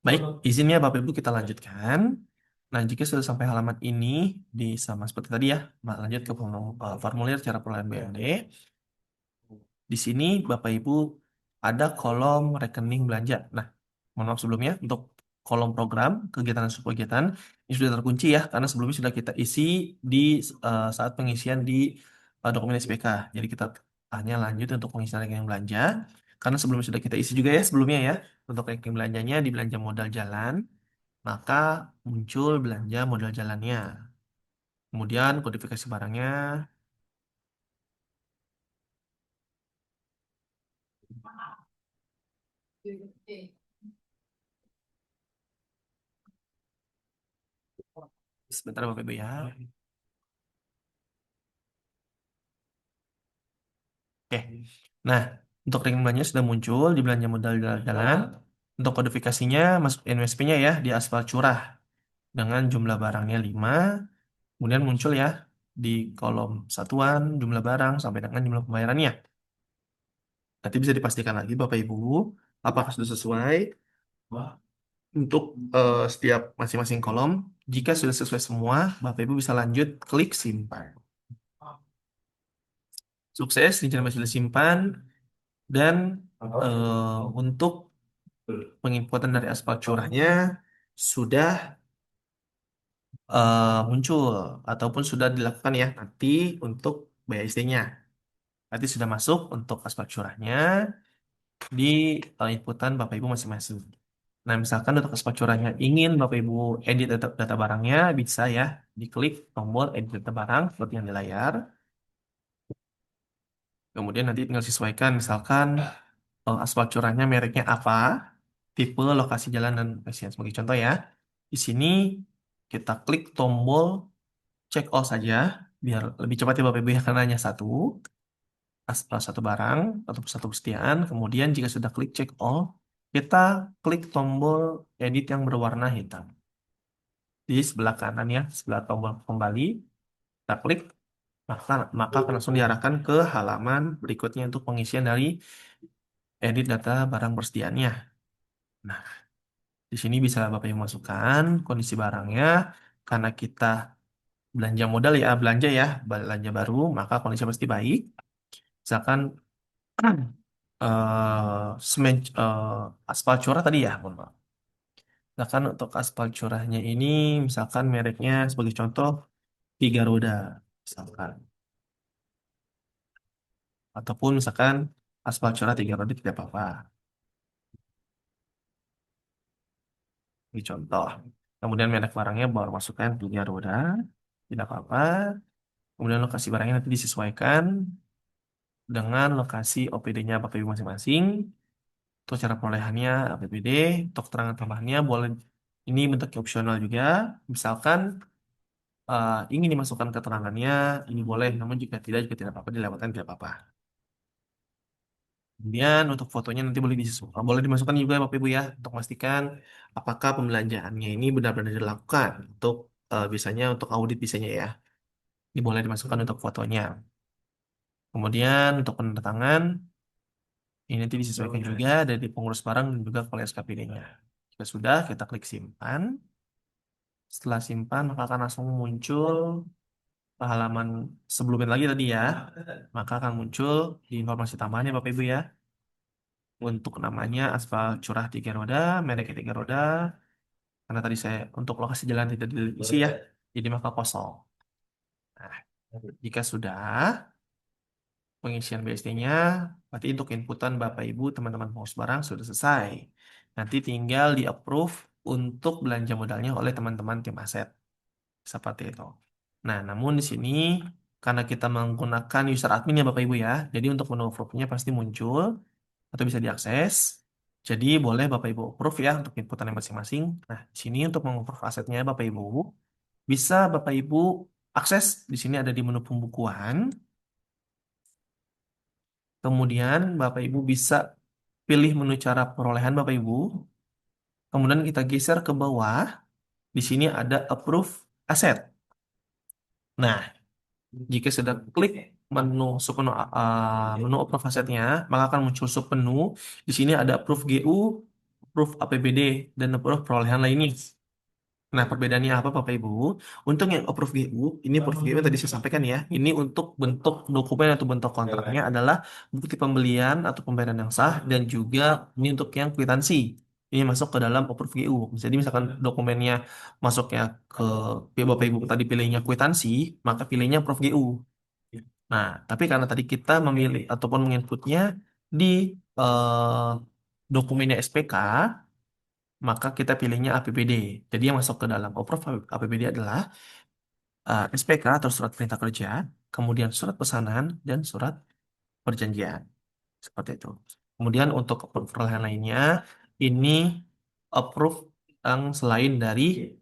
Baik, izinnya Bapak Ibu kita lanjutkan. Nah, jika sudah sampai halaman ini di sama seperti tadi ya, lanjut ke formulir cara pengelolaan BLD. Di sini Bapak Ibu ada kolom rekening belanja. Nah, mohon maaf sebelumnya untuk kolom program kegiatan dan subkegiatan ini sudah terkunci ya karena sebelumnya sudah kita isi di saat pengisian di dokumen SPK. Jadi kita hanya lanjut untuk pengisian rekening belanja karena sebelumnya sudah kita isi juga ya sebelumnya ya untuk rekening belanjanya di belanja modal jalan maka muncul belanja modal jalannya. Kemudian kodifikasi barangnya. Sebentar Bapak Ibu ya. Oke. Nah, untuk rekening belanja sudah muncul di belanja modal jalan. Untuk kodifikasinya masuk NWSP-nya ya di aspal curah dengan jumlah barangnya 5. Kemudian muncul ya di kolom satuan jumlah barang sampai dengan jumlah pembayarannya. Nanti bisa dipastikan lagi Bapak Ibu apakah sudah sesuai. Wah. Untuk setiap masing-masing kolom. Jika sudah sesuai semua, Bapak Ibu bisa lanjut klik simpan. Sukses, rencana sudah simpan dan untuk penginputan dari aspal curahnya sudah muncul ataupun sudah dilakukan ya nanti untuk BSD-nya. Nanti sudah masuk untuk aspal curahnya di inputan Bapak Ibu masing-masing. Nah, misalkan untuk aspal curahnya ingin Bapak Ibu edit data barangnya, bisa ya diklik tombol edit data barang seperti yang di layar. Kemudian nanti tinggal sesuaikan, misalkan aspal curahnya mereknya apa, tipe, lokasi jalan, dan spesies. Sebagai contoh ya, di sini kita klik tombol check all saja, biar lebih cepat ya Bapak Ibu ya, karena hanya satu barang atau satu kesetiaan. Kemudian jika sudah klik check all, kita klik tombol edit yang berwarna hitam. Di sebelah kanan ya, sebelah tombol kembali, kita klik, maka akan langsung diarahkan ke halaman berikutnya untuk pengisian dari edit data barang persediaannya. Nah, di sini bisa Bapak Ibu masukkan kondisi barangnya, karena kita belanja modal ya, belanja baru, maka kondisi pasti baik. Misalkan aspal curah tadi ya, mohon maaf. Misalkan untuk aspal curahnya ini, misalkan mereknya sebagai contoh tiga roda, misalkan, ataupun misalkan aspal curah tiga roda tidak apa-apa. Ini contoh. Kemudian merek barangnya baru masukkan tiga roda, tidak apa-apa. Kemudian lokasi barangnya nanti disesuaikan dengan lokasi OPD-nya Bapak Ibu masing-masing. Untuk cara perolehannya APBD, untuk keterangan tambahannya boleh ini bentuknya opsional juga. Misalkan ingin dimasukkan keterangannya, ini boleh, namun jika tidak juga tidak apa-apa dilewatkan tidak apa-apa. Kemudian untuk fotonya nanti boleh dimasukkan juga Bapak Ibu ya untuk memastikan apakah pembelanjaannya ini benar-benar dilakukan untuk biasanya untuk audit biasanya ya. Ini boleh dimasukkan untuk fotonya. Kemudian untuk penandatangan ini nanti disesuaikan juga dari pengurus barang dan juga kepala SKPD-nya. Jika sudah, kita klik simpan. Setelah simpan, maka akan langsung muncul ke halaman sebelumnya lagi tadi ya. Maka akan muncul di informasi tambahannya Bapak Ibu ya. Untuk namanya aspal curah tiga roda, mereknya tiga roda. Karena tadi saya untuk lokasi jalan tidak diisi ya. Jadi maka kosong. Nah, jika sudah pengisian BSD-nya, berarti untuk inputan Bapak Ibu, teman-teman pengurus barang sudah selesai. Nanti tinggal di-approve untuk belanja modalnya oleh teman-teman tim aset. Seperti itu. Nah, namun di sini karena kita menggunakan user admin ya Bapak Ibu ya, jadi untuk menu approve-nya pasti muncul atau bisa diakses. Jadi boleh Bapak Ibu approve ya untuk inputannya masing-masing. Nah, di sini untuk mengapprove asetnya Bapak Ibu, bisa Bapak Ibu akses di sini ada di menu pembukuan. Kemudian Bapak Ibu bisa pilih menu cara perolehan Bapak Ibu. Kemudian kita geser ke bawah. Di sini ada approve aset. Nah, jika sudah klik menu submenu menu approve asetnya, maka akan muncul submenu. Di sini ada approve GU approve APBD dan approve perolehan lainnya. Nah, perbedaannya apa, Bapak Ibu? Untuk yang approve GU, ini approve GU yang tadi saya sampaikan ya. Ini untuk bentuk dokumen atau bentuk kontraknya adalah bukti pembelian atau pembayaran yang sah dan juga ini untuk yang kwitansi. Ini masuk ke dalam approve GU. Jadi misalkan dokumennya masuknya ke Bapak Ibu tadi pilihnya kwitansi, maka pilihnya approve GU. Nah, tapi karena tadi kita memilih ataupun menginputnya di eh, dokumennya SPK, maka kita pilihnya APBD. Jadi yang masuk ke dalam approve APBD adalah SPK atau surat perintah kerja, kemudian surat pesanan, dan surat perjanjian. Seperti itu. Kemudian untuk perolehan lainnya, ini approve yang selain dari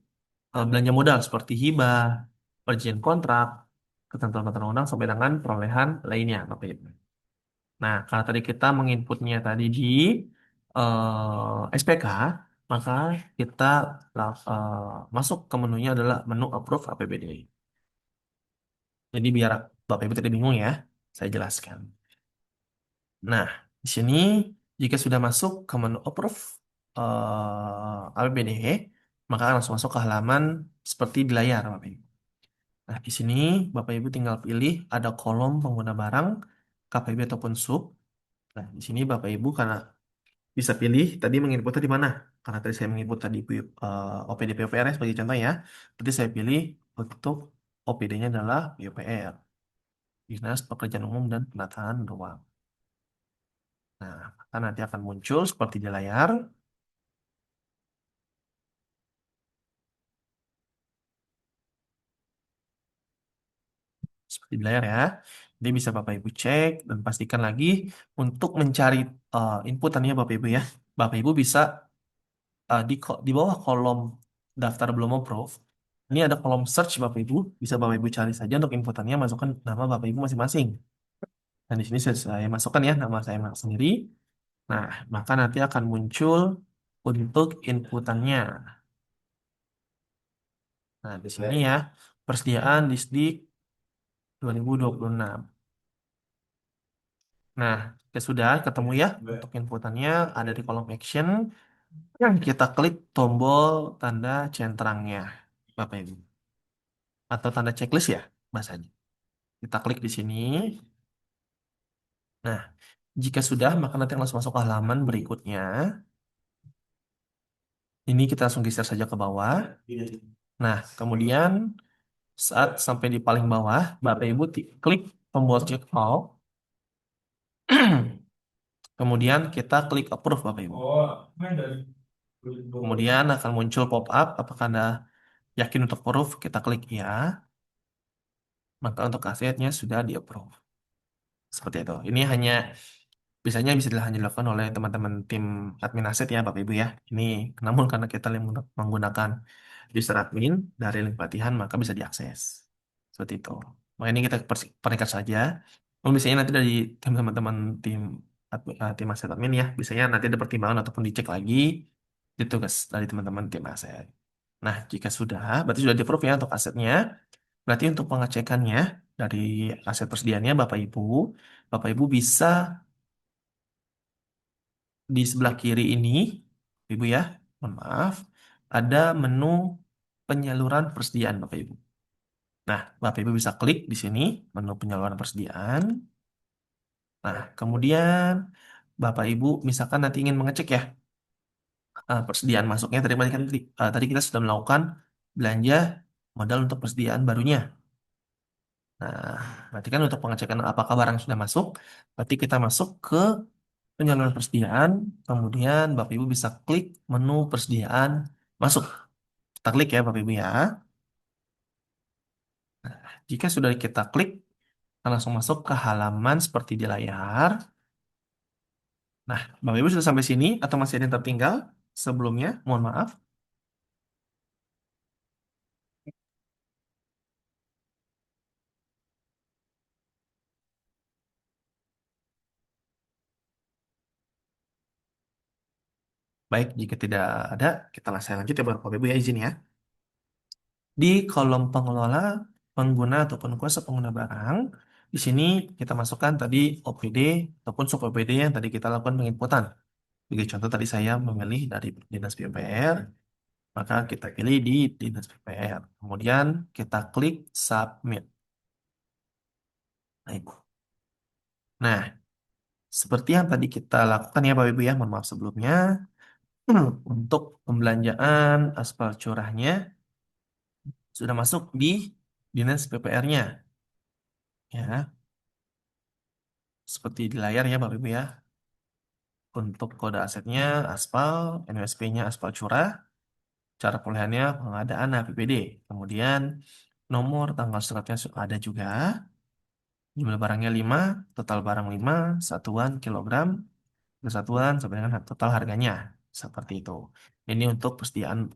belanja modal seperti hibah, perjanjian kontrak, ketentuan-ketentuan undang sampai dengan perolehan lainnya, Bapak Ibu. Nah, karena tadi kita menginputnya tadi di SPK, maka kita masuk ke menunya adalah menu approve APBD. Jadi biar Bapak Ibu tidak bingung ya, saya jelaskan. Nah, di sini jika sudah masuk ke menu approve APBD, maka langsung masuk ke halaman seperti di layar, Bapak Ibu. Nah, di sini Bapak Ibu tinggal pilih ada kolom pengguna barang, KPB ataupun sub. Nah, di sini Bapak Ibu karena bisa pilih tadi menginputnya di mana. Karena tadi saya menginput tadi OPD PUPR sebagai contoh ya. Berarti saya pilih untuk OPD-nya adalah PUPR, Dinas Pekerjaan Umum dan Penataan Ruang. Nah, maka nanti akan muncul seperti di layar, seperti di layar ya. Jadi bisa Bapak Ibu cek dan pastikan lagi untuk mencari inputannya Bapak Ibu ya. Bapak Ibu bisa di bawah kolom daftar belum approve. Ini ada kolom search Bapak Ibu, bisa Bapak Ibu cari saja untuk inputannya, masukkan nama Bapak Ibu masing-masing. Dan di sini saya masukkan ya nama saya sendiri. Nah, maka nanti akan muncul untuk inputannya. Nah, di sini ya, persediaan Disdik 2026. Nah, ya sudah ketemu ya untuk inputannya ada di kolom action. Yang kita klik tombol tanda centrangnya, Bapak Ibu, atau tanda checklist ya bahasanya. Kita klik di sini. Nah, jika sudah, maka nanti langsung masuk ke halaman berikutnya. Ini kita langsung geser saja ke bawah. Nah, kemudian saat sampai di paling bawah, Bapak Ibu klik tombol check out. Kemudian kita klik approve Bapak Ibu. Kemudian akan muncul pop-up, apakah Anda yakin untuk approve? Kita klik ya. Maka untuk asetnya sudah di approve. Seperti itu. Ini hanya biasanya bisa hanya dilakukan oleh teman-teman tim admin aset ya Bapak Ibu ya. Ini namun karena kita menggunakan user admin dari link pelatihan maka bisa diakses. Seperti itu. Makanya ini kita peringkat saja. Oh, biasanya nanti dari tim teman-teman tim aset admin ya, biasanya nanti ada pertimbangan ataupun dicek lagi di tugas dari teman-teman tim aset. Nah, jika sudah, berarti sudah di-approve ya untuk asetnya. Berarti untuk pengecekannya dari aset persediaannya Bapak Ibu bisa di sebelah kiri ini, Ibu ya, mohon maaf, ada menu penyaluran persediaan Bapak Ibu. Nah, Bapak Ibu bisa klik di sini, menu penyaluran persediaan. Nah, kemudian Bapak Ibu misalkan nanti ingin mengecek ya persediaan masuknya. Tadi kita sudah melakukan belanja modal untuk persediaan barunya. Nah, berarti kan untuk pengecekan apakah barang sudah masuk, berarti kita masuk ke penyaluran persediaan, kemudian Bapak Ibu bisa klik menu persediaan masuk. Kita klik ya Bapak Ibu ya. Jika sudah kita klik, kita langsung masuk ke halaman seperti di layar. Nah, Bapak Ibu sudah sampai sini atau masih ada yang tertinggal sebelumnya? Mohon maaf. Baik, jika tidak ada, kita langsung lanjut ya Bapak Ibu ya izin ya. Di kolom pengelola pengguna ataupun kuasa pengguna barang, di sini kita masukkan tadi OPD ataupun sub OPD yang tadi kita lakukan penginputan. Sebagai contoh tadi saya memilih dari Dinas PUPR, maka kita pilih di Dinas PUPR. Kemudian kita klik Submit. Nah, Nah, seperti yang tadi kita lakukan ya Bapak Ibu ya, mohon maaf sebelumnya. Untuk pembelanjaan aspal curahnya sudah masuk di Dinas PPR-nya. Ya, seperti di layar ya Bapak Ibu ya. Untuk kode asetnya aspal, NUSP-nya aspal curah, cara perolehannya pengadaan APBD. Kemudian nomor tanggal suratnya ada juga. Jumlah barangnya 5, total barang 5, satuan kilogram, kesatuan sampai dengan total harganya. Seperti itu. Ini untuk persediaan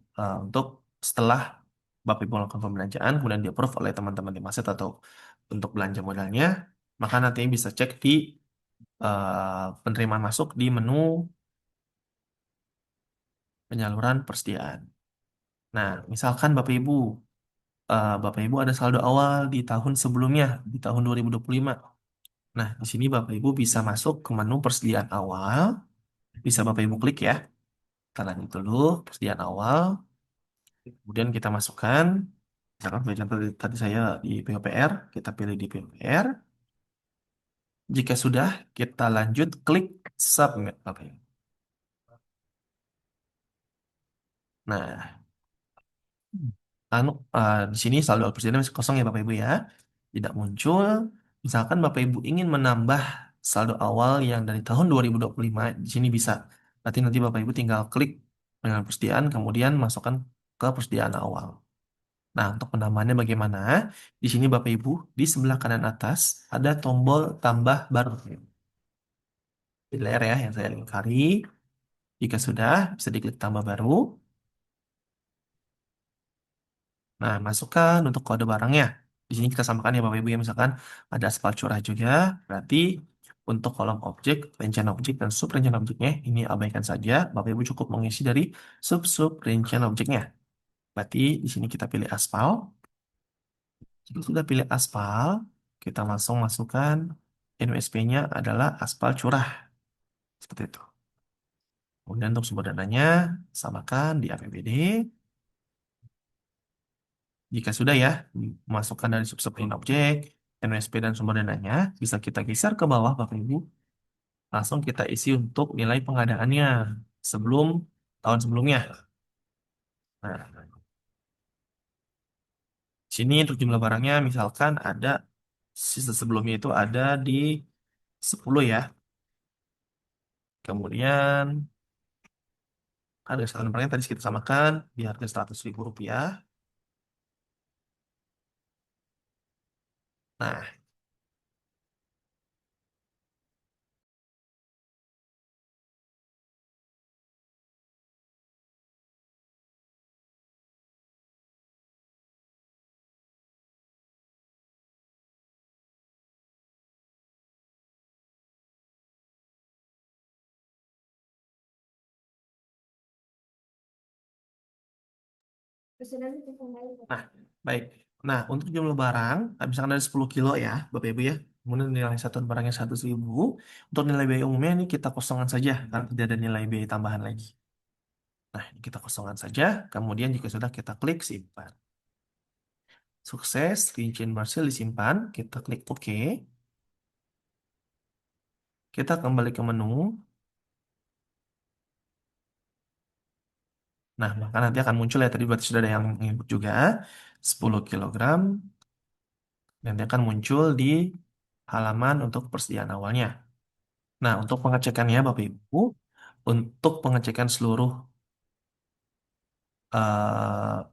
untuk setelah Bapak Ibu melakukan pembelanjaan, kemudian di-approve oleh teman-teman di Maset atau untuk belanja modalnya, maka nanti bisa cek di penerimaan masuk di menu penyaluran persediaan. Nah, misalkan Bapak Ibu ada saldo awal di tahun sebelumnya, di tahun 2025. Nah, di sini Bapak Ibu bisa masuk ke menu persediaan awal, bisa Bapak Ibu klik ya. Kita lanjut dulu, persediaan awal, kemudian kita masukkan, misalkan sebagai contoh tadi saya di PUPR, kita pilih di PUPR. Jika sudah, kita lanjut klik submit, Bapak Ibu. Nah, di sini saldo presiden masih kosong ya Bapak Ibu ya. Tidak muncul. Misalkan Bapak Ibu ingin menambah saldo awal yang dari tahun 2025, di sini bisa. Nanti Bapak Ibu tinggal klik dengan persediaan, kemudian masukkan ke persediaan awal. Nah, untuk penambahannya bagaimana? Di sini Bapak Ibu, di sebelah kanan atas ada tombol tambah baru. Di layar ya, yang saya lingkari. Jika sudah, bisa diklik tambah baru. Nah, masukkan untuk kode barangnya. Di sini kita samakan ya Bapak Ibu ya, misalkan ada aspal curah juga, berarti untuk kolom objek, rencana objek, dan sub rencana objeknya, ini abaikan saja. Bapak Ibu cukup mengisi dari sub-sub rencana objeknya. Berarti di sini kita pilih aspal. Jika sudah pilih aspal, kita langsung masukkan NUSP-nya adalah aspal curah. Seperti itu. Kemudian untuk sumber dananya, samakan di APBD. Jika sudah ya, masukkan dari subsubin objek, NWSP dan sumber dananya, bisa kita geser ke bawah Bapak Ibu. Langsung kita isi untuk nilai pengadaannya sebelum tahun sebelumnya. Nah, sini untuk jumlah barangnya misalkan ada sisa sebelumnya itu ada di 10 ya. Kemudian harga standar barangnya tadi kita samakan di harga Rp100.000. Nah, Nah, baik. Nah, untuk jumlah barang, misalkan dari 10 kilo ya, Bapak Ibu ya, kemudian nilai satuan barangnya 100.000, untuk nilai biaya umumnya ini kita kosongan saja, karena tidak ada nilai biaya tambahan lagi. Nah, ini kita kosongan saja, kemudian jika sudah kita klik simpan. Sukses, rincian berhasil disimpan, kita klik OK. Kita kembali ke menu. Nah, maka nanti akan muncul ya, tadi berarti sudah ada yang input juga, 10 kilogram, nanti akan muncul di halaman untuk persediaan awalnya. Nah, untuk pengecekannya Bapak Ibu, untuk pengecekan seluruh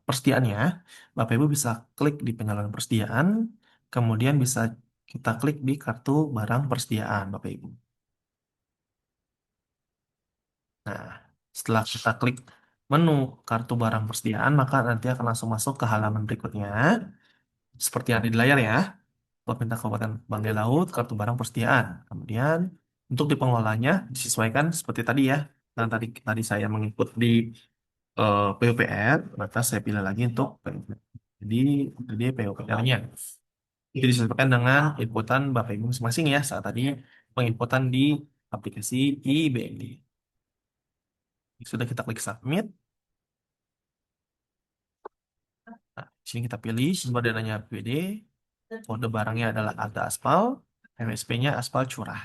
persediaannya, Bapak Ibu bisa klik di penyaluran persediaan, kemudian bisa kita klik di kartu barang persediaan Bapak Ibu. Nah, setelah kita klik menu kartu barang persediaan, maka nanti akan langsung masuk ke halaman berikutnya, seperti yang ada di layar ya. Pemerintah Kabupaten Banggai Laut, kartu barang persediaan. Kemudian untuk di pengelolanya disesuaikan seperti tadi ya. Dan tadi tadi saya mengikut di PUPR, maka saya pilih lagi untuk PUPR. Jadi PUPR-nya. Itu disesuaikan dengan inputan Bapak Ibu masing-masing ya saat tadi penginputan di aplikasi IBMD. Sudah kita klik submit. Nah, di sini kita pilih sumber dananya APBD, kode barangnya adalah Alta Aspal, MSP-nya aspal curah.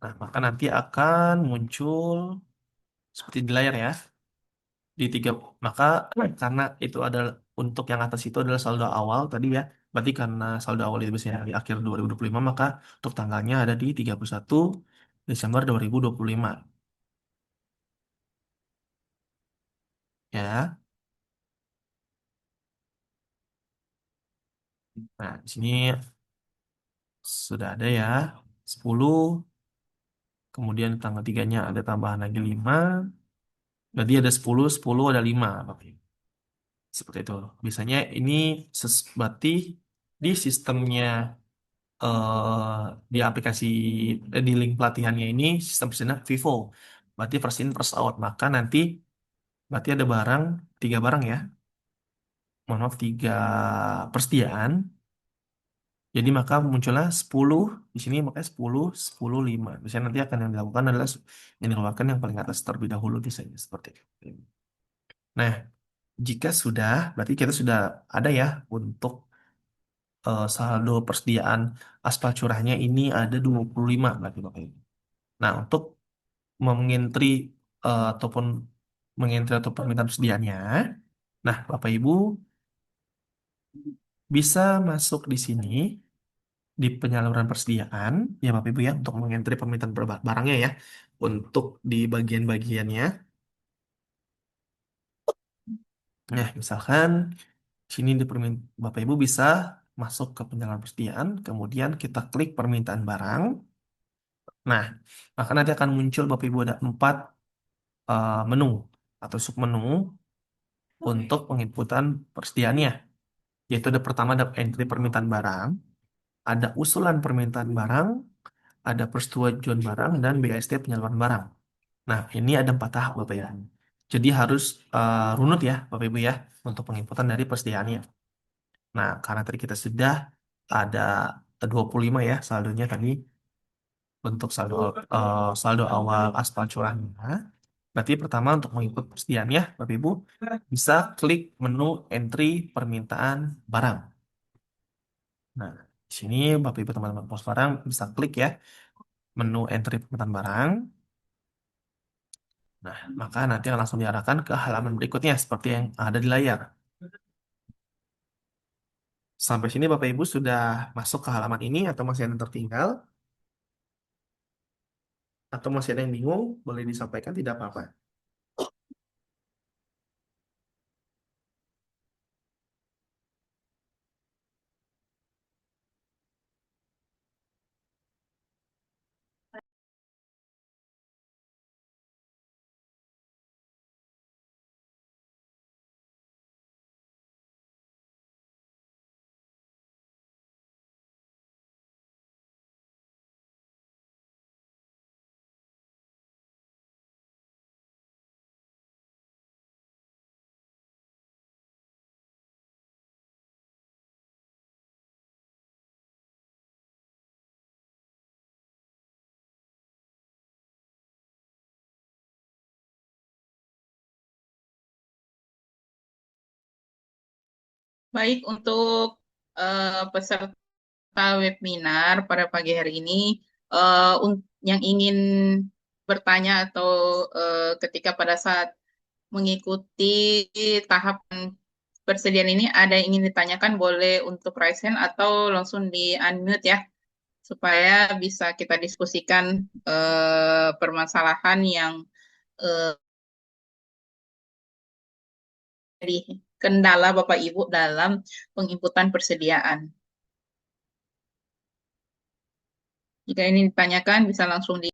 Nah, maka nanti akan muncul seperti di layar ya. Di tiga, maka karena itu adalah untuk yang atas itu adalah saldo awal tadi ya. Berarti karena saldo awal itu biasanya di akhir 2025, maka untuk tanggalnya ada di 31 Desember 2025. Ya. Nah, di sini sudah ada ya 10, kemudian tanggal 3-nya ada tambahan lagi 5. Berarti ada 10, 10 ada 5. Oke. Seperti itu. Biasanya ini berarti di sistemnya, di aplikasi, di link pelatihannya ini sistem pesanan Vivo. Berarti first in first out. Maka nanti berarti ada barang, 3 barang ya. Mohon maaf, 3 persediaan. Jadi maka munculnya 10 di sini, makanya 10, 10, 5. Biasanya nanti akan yang dilakukan adalah yang dikeluarkan yang paling atas terlebih dahulu biasanya seperti itu. Nah, jika sudah, berarti kita sudah ada ya untuk saldo persediaan aspal curahnya ini ada 25 berarti Bapak Ibu. Nah, untuk mengentri ataupun mengentri atau permintaan persediaannya, nah Bapak Ibu bisa masuk di sini di penyaluran persediaan ya Bapak Ibu ya untuk mengentri permintaan barangnya ya. Untuk di bagian-bagiannya, nah misalkan sini di Bapak Ibu bisa masuk ke penyaluran persediaan, kemudian kita klik permintaan barang. Nah, maka nanti akan muncul Bapak Ibu ada 4 menu atau submenu untuk penginputan persediaannya. Yaitu ada pertama ada entry permintaan barang, ada usulan permintaan barang, ada persetujuan barang, dan BST penyaluran barang. Nah, ini ada 4 tahap Bapak ya. Jadi harus runut ya Bapak Ibu ya untuk penginputan dari persediaannya. Nah, karena tadi kita sudah ada 25 ya saldonya tadi untuk saldo awal aspal curahnya. Berarti pertama untuk mengikut persediaannya, Bapak Ibu bisa klik menu entry permintaan barang. Nah, di sini Bapak Ibu teman-teman pos barang bisa klik ya menu entry permintaan barang. Nah, maka nanti akan langsung diarahkan ke halaman berikutnya seperti yang ada di layar. Sampai sini Bapak Ibu sudah masuk ke halaman ini atau masih ada yang tertinggal atau masih ada yang bingung, boleh disampaikan tidak apa-apa. Baik, untuk peserta webinar pada pagi hari ini, yang ingin bertanya atau ketika pada saat mengikuti tahapan persediaan ini ada yang ingin ditanyakan, boleh untuk raise hand atau langsung di unmute ya, supaya bisa kita diskusikan permasalahan yang eh, jadi kendala Bapak Ibu dalam penginputan persediaan. Jika ini ditanyakan, bisa langsung di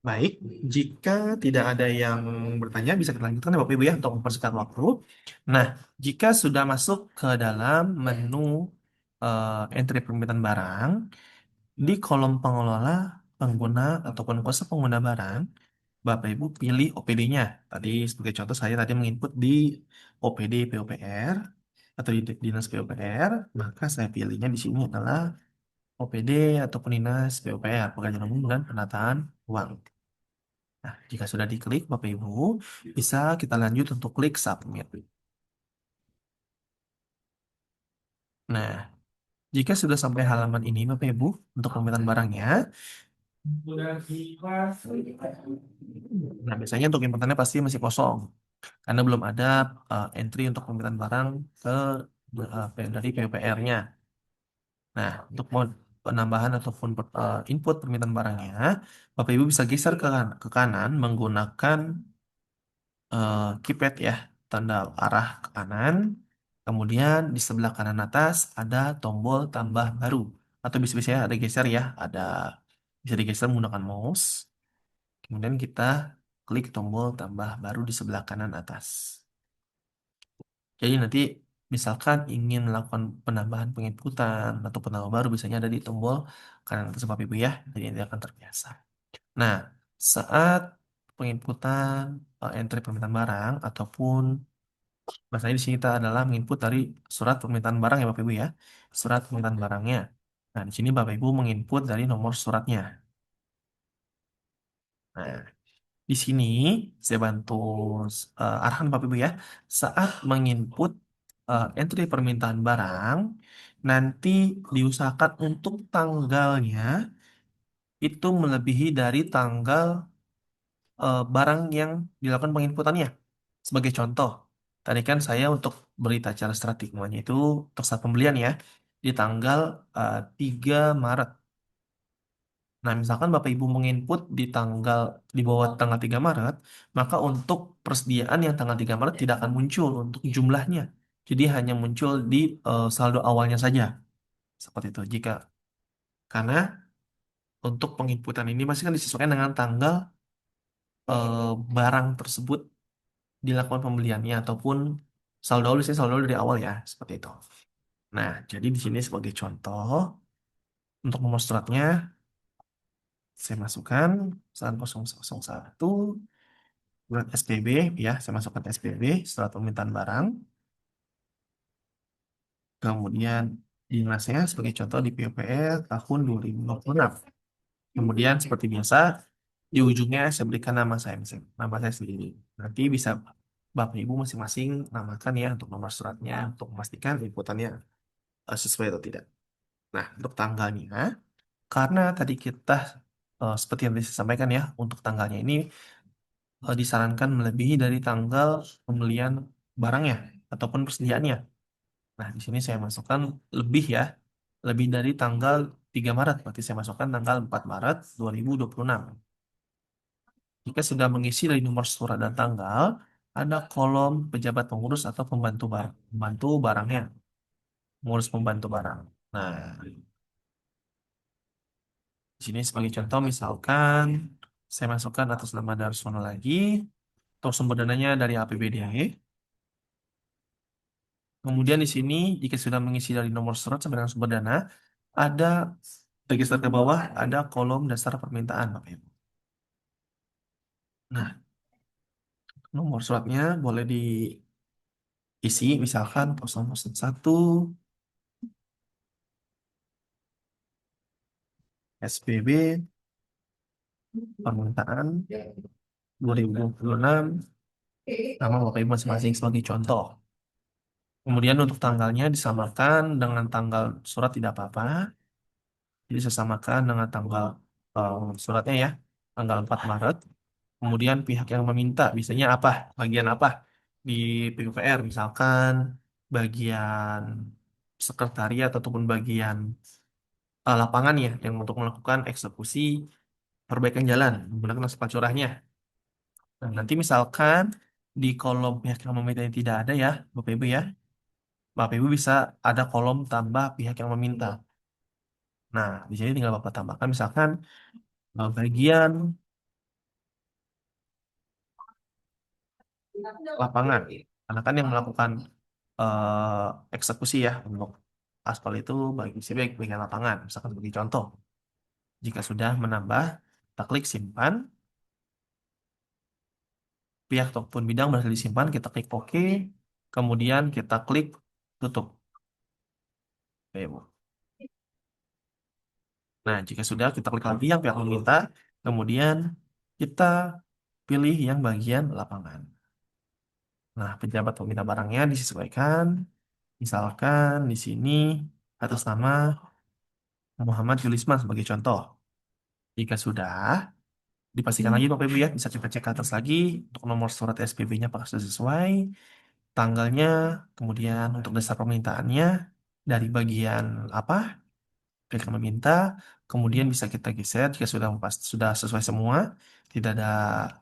Baik, jika tidak ada yang bertanya, bisa kita lanjutkan ya Bapak Ibu ya untuk mempersingkat waktu. Nah, jika sudah masuk ke dalam menu entry permintaan barang, di kolom pengelola pengguna ataupun kuasa pengguna barang, Bapak Ibu pilih OPD-nya. Tadi sebagai contoh saya tadi menginput di OPD PUPR atau di Dinas PUPR, maka saya pilihnya di sini adalah OPD ataupun Dinas PUPR, Pekerjaan Umum dan Penataan Uang. Nah, jika sudah diklik, Bapak Ibu, bisa kita lanjut untuk klik submit. Nah, jika sudah sampai halaman ini, Bapak Ibu, untuk permintaan barangnya, nah biasanya untuk inputannya pasti masih kosong, karena belum ada entry untuk permintaan barang ke dari PUPR-nya. Nah, untuk mau penambahan ataupun input permintaan barangnya, Bapak Ibu bisa geser ke kanan menggunakan keypad ya, tanda arah ke kanan. Kemudian di sebelah kanan atas ada tombol tambah baru. Atau bisa-bisa ada geser ya, bisa digeser menggunakan mouse. Kemudian kita klik tombol tambah baru di sebelah kanan atas. Jadi nanti misalkan ingin melakukan penambahan penginputan atau penambah baru, biasanya ada di tombol kanan atas Bapak Ibu ya. Jadi nanti akan terbiasa. Nah, saat penginputan entry permintaan barang ataupun bahasanya di sini kita adalah menginput dari surat permintaan barang ya Bapak Ibu ya. Surat permintaan barangnya. Nah, di sini Bapak Ibu menginput dari nomor suratnya. Nah, di sini saya bantu arahan Bapak Ibu ya. Saat menginput entry permintaan barang, nanti diusahakan untuk tanggalnya itu melebihi dari tanggal barang yang dilakukan penginputannya. Sebagai contoh, tadi kan saya untuk berita acara strategimanya itu untuk saat pembelian ya, di tanggal 3 Maret. Nah, misalkan Bapak Ibu menginput di bawah tanggal 3 Maret, maka untuk persediaan yang tanggal 3 Maret tidak akan muncul untuk jumlahnya. Jadi hanya muncul di saldo awalnya saja. Seperti itu. Karena untuk penginputan ini masih kan disesuaikan dengan tanggal eh, barang tersebut dilakukan pembeliannya ataupun saldo dari awal ya, seperti itu. Nah, jadi di sini sebagai contoh untuk nomor suratnya saya masukkan 1001 buat SPB ya, saya masukkan SPB surat permintaan barang. Kemudian dinasnya sebagai contoh di PUPR tahun 2026. Kemudian seperti biasa di ujungnya saya berikan nama saya, misalnya, nama saya sendiri. Nanti bisa Bapak Ibu masing-masing namakan ya untuk nomor suratnya untuk memastikan inputannya sesuai atau tidak. Nah, untuk tanggalnya, karena tadi kita seperti yang tadi saya sampaikan ya, untuk tanggalnya ini disarankan melebihi dari tanggal pembelian barangnya ataupun persediaannya. Nah, di sini saya masukkan lebih ya, lebih dari tanggal 3 Maret, berarti saya masukkan tanggal 4 Maret 2026. Jika sudah mengisi dari nomor surat dan tanggal, ada kolom pejabat pengurus atau pembantu barangnya, pengurus pembantu barang. Nah, di sini sebagai contoh misalkan saya masukkan atas nama Darsono lagi, atau sumber dananya dari APBD. Kemudian di sini jika sudah mengisi dari nomor surat sampai dengan sumber dana, ada register ke bawah ada kolom dasar permintaan, Bapak Ibu. Nah, nomor suratnya boleh diisi misalkan 001 SPB permintaan 2026 nama Bapak Ibu masing-masing sebagai contoh. Kemudian untuk tanggalnya disamakan dengan tanggal surat tidak apa-apa. Jadi saya samakan dengan tanggal suratnya ya, tanggal 4 Maret. Kemudian pihak yang meminta, biasanya apa? Bagian apa? Di PUPR, misalkan bagian sekretariat ataupun bagian lapangan ya, yang untuk melakukan eksekusi perbaikan jalan menggunakan aspal curahnya. Nah, nanti misalkan di kolom pihak yang meminta yang tidak ada ya, Bapak Ibu ya, Bapak Ibu bisa ada kolom tambah pihak yang meminta. Nah, di sini tinggal Bapak tambahkan misalkan bagian lapangan. Karena kan yang melakukan eksekusi ya untuk aspal itu sebagai bagian lapangan. Misalkan sebagai contoh, jika sudah menambah, kita klik simpan, pihak ataupun bidang berhasil disimpan, kita klik OK, kemudian kita klik tutup. Oke, Bu. Nah, jika sudah, kita klik lagi yang pihak meminta, kemudian kita pilih yang bagian lapangan. Nah, pejabat peminta barangnya disesuaikan, misalkan di sini atas nama Muhammad Yulisman sebagai contoh. Jika sudah, dipastikan lagi Bapak Ibu ya, bisa kita cek ke atas lagi untuk nomor surat SPB-nya apakah sudah sesuai, tanggalnya, kemudian untuk dasar permintaannya, dari bagian apa, klik meminta, kemudian bisa kita geser jika sudah sesuai semua, tidak ada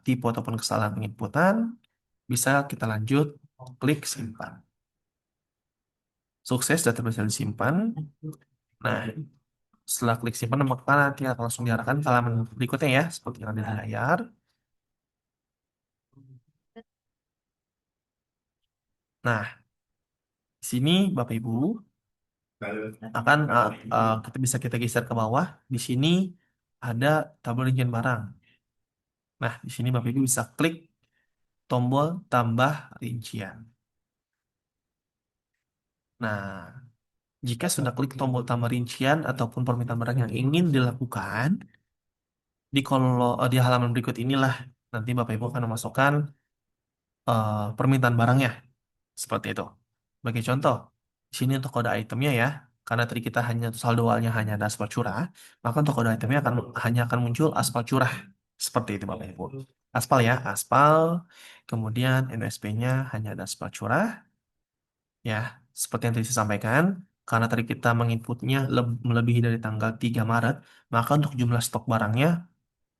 tipe ataupun kesalahan penginputan, bisa kita lanjut klik simpan. Sukses, data berhasil disimpan. Nah, setelah klik simpan, maka nanti akan langsung diarahkan ke halaman berikutnya ya, seperti yang ada di layar. Nah, di sini Bapak Ibu akan kita bisa kita geser ke bawah. Di sini ada tabel rincian barang. Nah, di sini Bapak Ibu bisa klik tombol tambah rincian. Nah, jika sudah klik tombol tambah rincian ataupun permintaan barang yang ingin dilakukan, di halaman berikut inilah nanti Bapak Ibu akan memasukkan permintaan barangnya seperti itu. Sebagai contoh, di sini untuk kode itemnya ya, karena tadi kita hanya saldo awalnya hanya ada aspal curah, maka untuk kode itemnya hanya akan muncul aspal curah seperti itu Bapak Ibu. Aspal ya, aspal, kemudian NSP-nya hanya ada aspal curah, ya, seperti yang tadi saya sampaikan, karena tadi kita menginputnya melebihi dari tanggal 3 Maret, maka untuk jumlah stok barangnya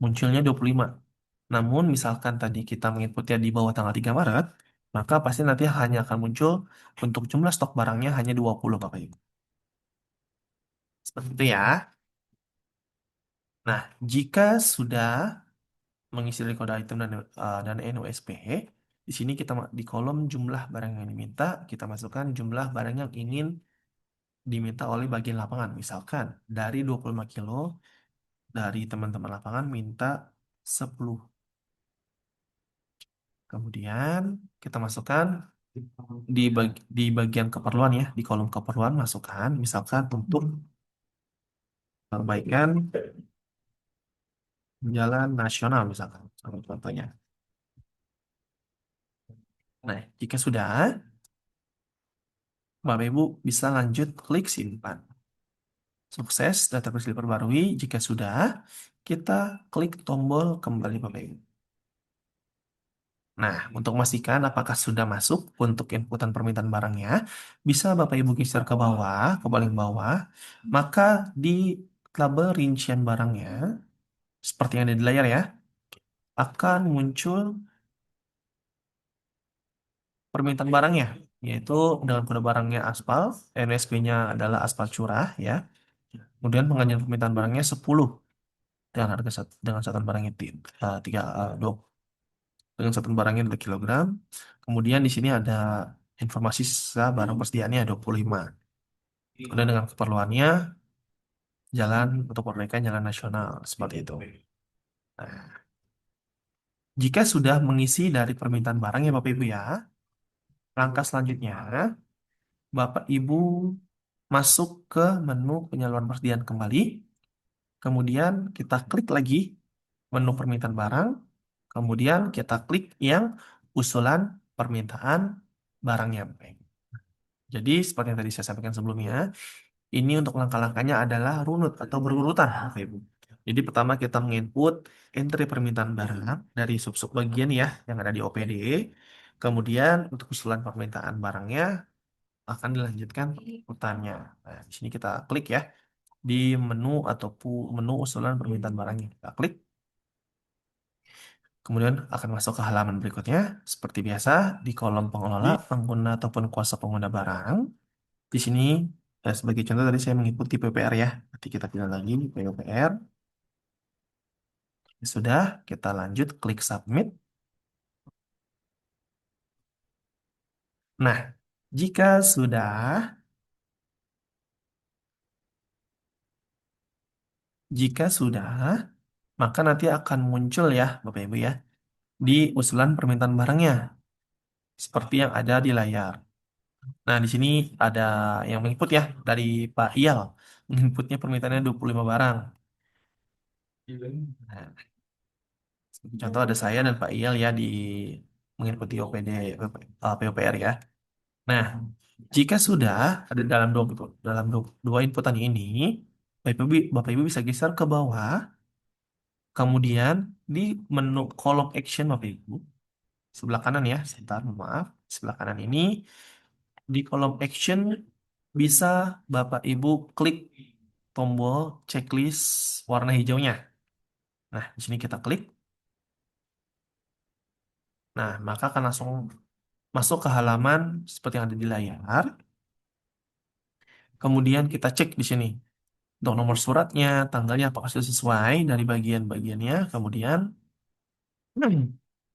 munculnya 25. Namun misalkan tadi kita menginputnya di bawah tanggal 3 Maret, maka pasti nanti hanya akan muncul untuk jumlah stok barangnya hanya 20 Bapak Ibu. Seperti itu ya. Nah, jika sudah mengisi dari kode item dan NUSP, di sini kita di kolom jumlah barang yang diminta, kita masukkan jumlah barang yang ingin diminta oleh bagian lapangan. Misalkan dari 25 kilo, dari teman-teman lapangan minta 10. Kemudian kita masukkan di bagian keperluan ya, di kolom keperluan masukkan misalkan untuk perbaikan jalan nasional misalkan, contohnya. Nah, jika sudah, Bapak Ibu bisa lanjut klik simpan. Sukses, data berhasil diperbarui. Jika sudah, kita klik tombol kembali Bapak Ibu. Nah, untuk memastikan apakah sudah masuk untuk inputan permintaan barangnya, bisa Bapak Ibu geser ke bawah, ke paling bawah, maka di tabel rincian barangnya, seperti yang ada di layar ya, akan muncul permintaan barangnya, yaitu dengan kode barangnya aspal, NSP-nya adalah aspal curah ya, kemudian pengajuan permintaan barangnya 10 dengan harga dengan satuan barangnya 2 dengan satuan barangnya 2 kilogram. Kemudian di sini ada informasi sisa barang persediaannya 25. Kemudian dengan keperluannya jalan untuk perbaikan jalan nasional seperti itu. Nah, jika sudah mengisi dari permintaan barang ya Bapak Ibu ya, langkah selanjutnya Bapak Ibu masuk ke menu penyaluran persediaan kembali. Kemudian kita klik lagi menu permintaan barang. Kemudian kita klik yang usulan permintaan barangnya. Jadi seperti yang tadi saya sampaikan sebelumnya, ini untuk langkah-langkahnya adalah runut atau berurutan, Bapak Ibu. Jadi pertama kita menginput entry permintaan barang dari sub-sub bagian ya yang ada di OPD. Kemudian untuk usulan permintaan barangnya akan dilanjutkan urutannya. Nah, di sini kita klik ya di menu ataupun menu usulan permintaan barangnya. Kita klik, kemudian akan masuk ke halaman berikutnya. Seperti biasa di kolom pengelola, pengguna ataupun kuasa pengguna barang. Di sini sebagai contoh tadi saya mengikuti PPR ya. Nanti kita pilih lagi PPR. Sudah, kita lanjut klik submit. Nah, jika sudah, jika sudah, maka nanti akan muncul ya, Bapak Ibu ya, di usulan permintaan barangnya, seperti yang ada di layar. Nah, di sini ada yang menginput ya, dari Pak Iyal. Menginputnya permintaannya 25 barang. Nah, contoh ada saya dan Pak Iyal ya di mengikuti OPD, PUPR ya. Nah, jika sudah ada dalam dua inputan ini, Bapak Ibu bisa geser ke bawah, kemudian di menu kolom action Bapak Ibu, sebelah kanan ya, sebentar, mohon maaf, sebelah kanan ini, di kolom action bisa Bapak Ibu klik tombol checklist warna hijaunya. Nah, di sini kita klik. Nah, maka akan langsung masuk ke halaman seperti yang ada di layar. Kemudian kita cek di sini untuk nomor suratnya, tanggalnya apakah sudah sesuai dari bagian-bagiannya. Kemudian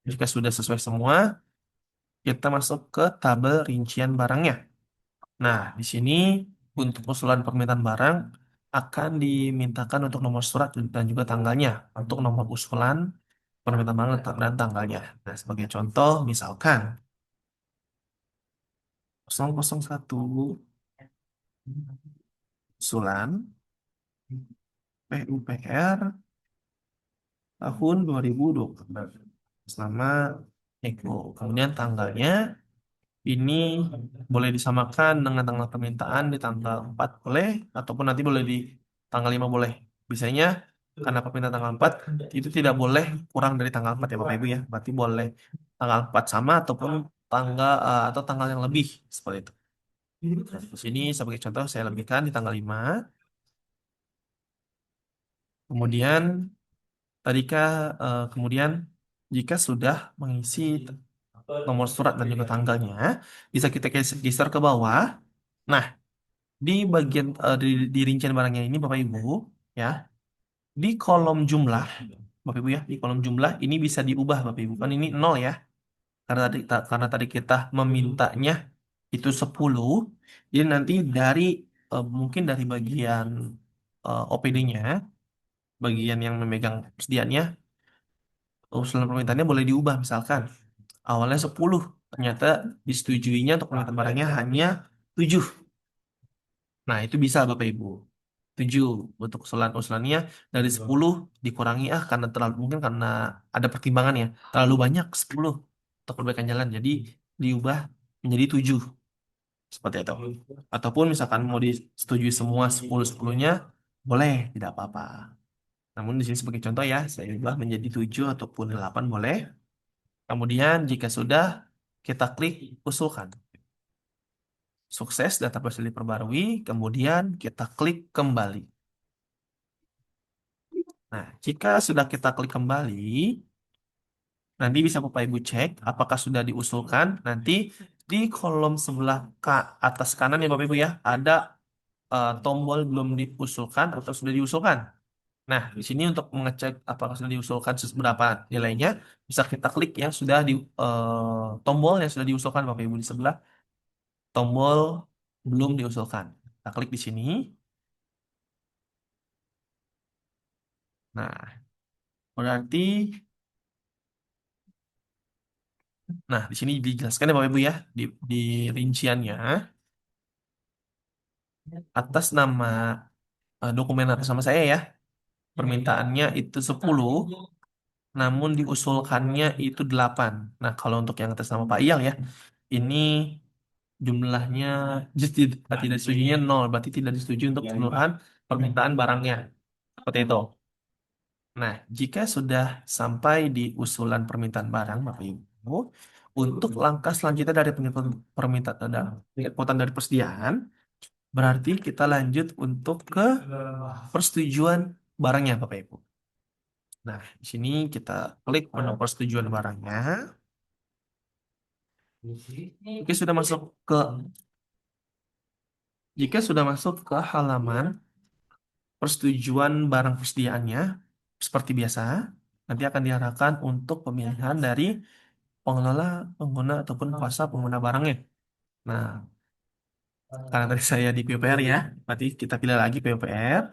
jika sudah sesuai semua, kita masuk ke tabel rincian barangnya. Nah, di sini untuk usulan permintaan barang akan dimintakan untuk nomor surat dan juga tanggalnya untuk nomor usulan permintaan barang dan tanggalnya. Nah, sebagai contoh, misalkan 001 usulan PUPR tahun 2020 selama Eko. Kemudian tanggalnya ini boleh disamakan dengan tanggal permintaan di tanggal 4 boleh, ataupun nanti boleh di tanggal 5 boleh. Biasanya karena permintaan tanggal 4 itu tidak boleh kurang dari tanggal 4 ya Bapak Ibu ya. Berarti boleh tanggal 4 sama ataupun atau tanggal yang lebih seperti itu. Nah, di sini sebagai contoh saya lebihkan di tanggal 5. Kemudian kemudian jika sudah mengisi nomor surat dan juga tanggalnya, bisa kita geser ke bawah. Nah, di bagian di rincian barangnya ini Bapak Ibu ya, di kolom jumlah Bapak Ibu ya, di kolom jumlah ini bisa diubah Bapak Ibu. Kan ini 0 ya. Karena tadi kita memintanya itu 10. Jadi nanti mungkin dari bagian OPD-nya, bagian yang memegang persediaannya, usulan permintaannya boleh diubah misalkan awalnya 10, ternyata disetujuinya untuk permintaan barangnya hanya 7. Nah, itu bisa Bapak Ibu. 7 untuk usulan-usulannya dari 10 dikurangi karena terlalu mungkin karena ada pertimbangan ya. Terlalu banyak 10 untuk perbaikan jalan. Jadi diubah menjadi 7 seperti itu. Ataupun misalkan mau disetujui semua 10-10-nya boleh, tidak apa-apa. Namun di sini sebagai contoh ya, saya ubah menjadi 7 ataupun 8 boleh. Kemudian jika sudah kita klik usulkan. Sukses database diperbarui, kemudian kita klik kembali. Nah, jika sudah kita klik kembali, nanti bisa Bapak Ibu cek apakah sudah diusulkan. Nanti di kolom sebelah atas kanan ya Bapak Ibu ya, ada tombol belum diusulkan atau sudah diusulkan. Nah, di sini untuk mengecek apakah sudah diusulkan berapa nilainya, bisa kita klik yang sudah tombol yang sudah diusulkan Bapak Ibu di sebelah tombol belum diusulkan. Kita klik di sini. Nah, berarti, nah di sini dijelaskan ya Bapak Ibu ya di rinciannya atas nama dokumen atas nama saya ya. Permintaannya itu 10, namun diusulkannya itu 8. Nah, kalau untuk yang atas nama Pak Iyal ya, ini jumlahnya tidak disetujuinya 0, berarti tidak disetujui untuk keseluruhan permintaan barangnya. Seperti itu. Nah, jika sudah sampai di usulan permintaan barang, Bapak Ibu, untuk langkah selanjutnya dari permintaan inputan dari persediaan, berarti kita lanjut untuk ke persetujuan barangnya, Bapak Ibu. Nah, di sini kita klik menu persetujuan barangnya. Jika sudah masuk ke jika sudah masuk ke halaman persetujuan barang persediaannya, seperti biasa, nanti akan diarahkan untuk pemilihan dari pengelola, pengguna, ataupun kuasa pengguna barangnya. Nah, karena tadi saya di PUPR ya, berarti kita pilih lagi PUPR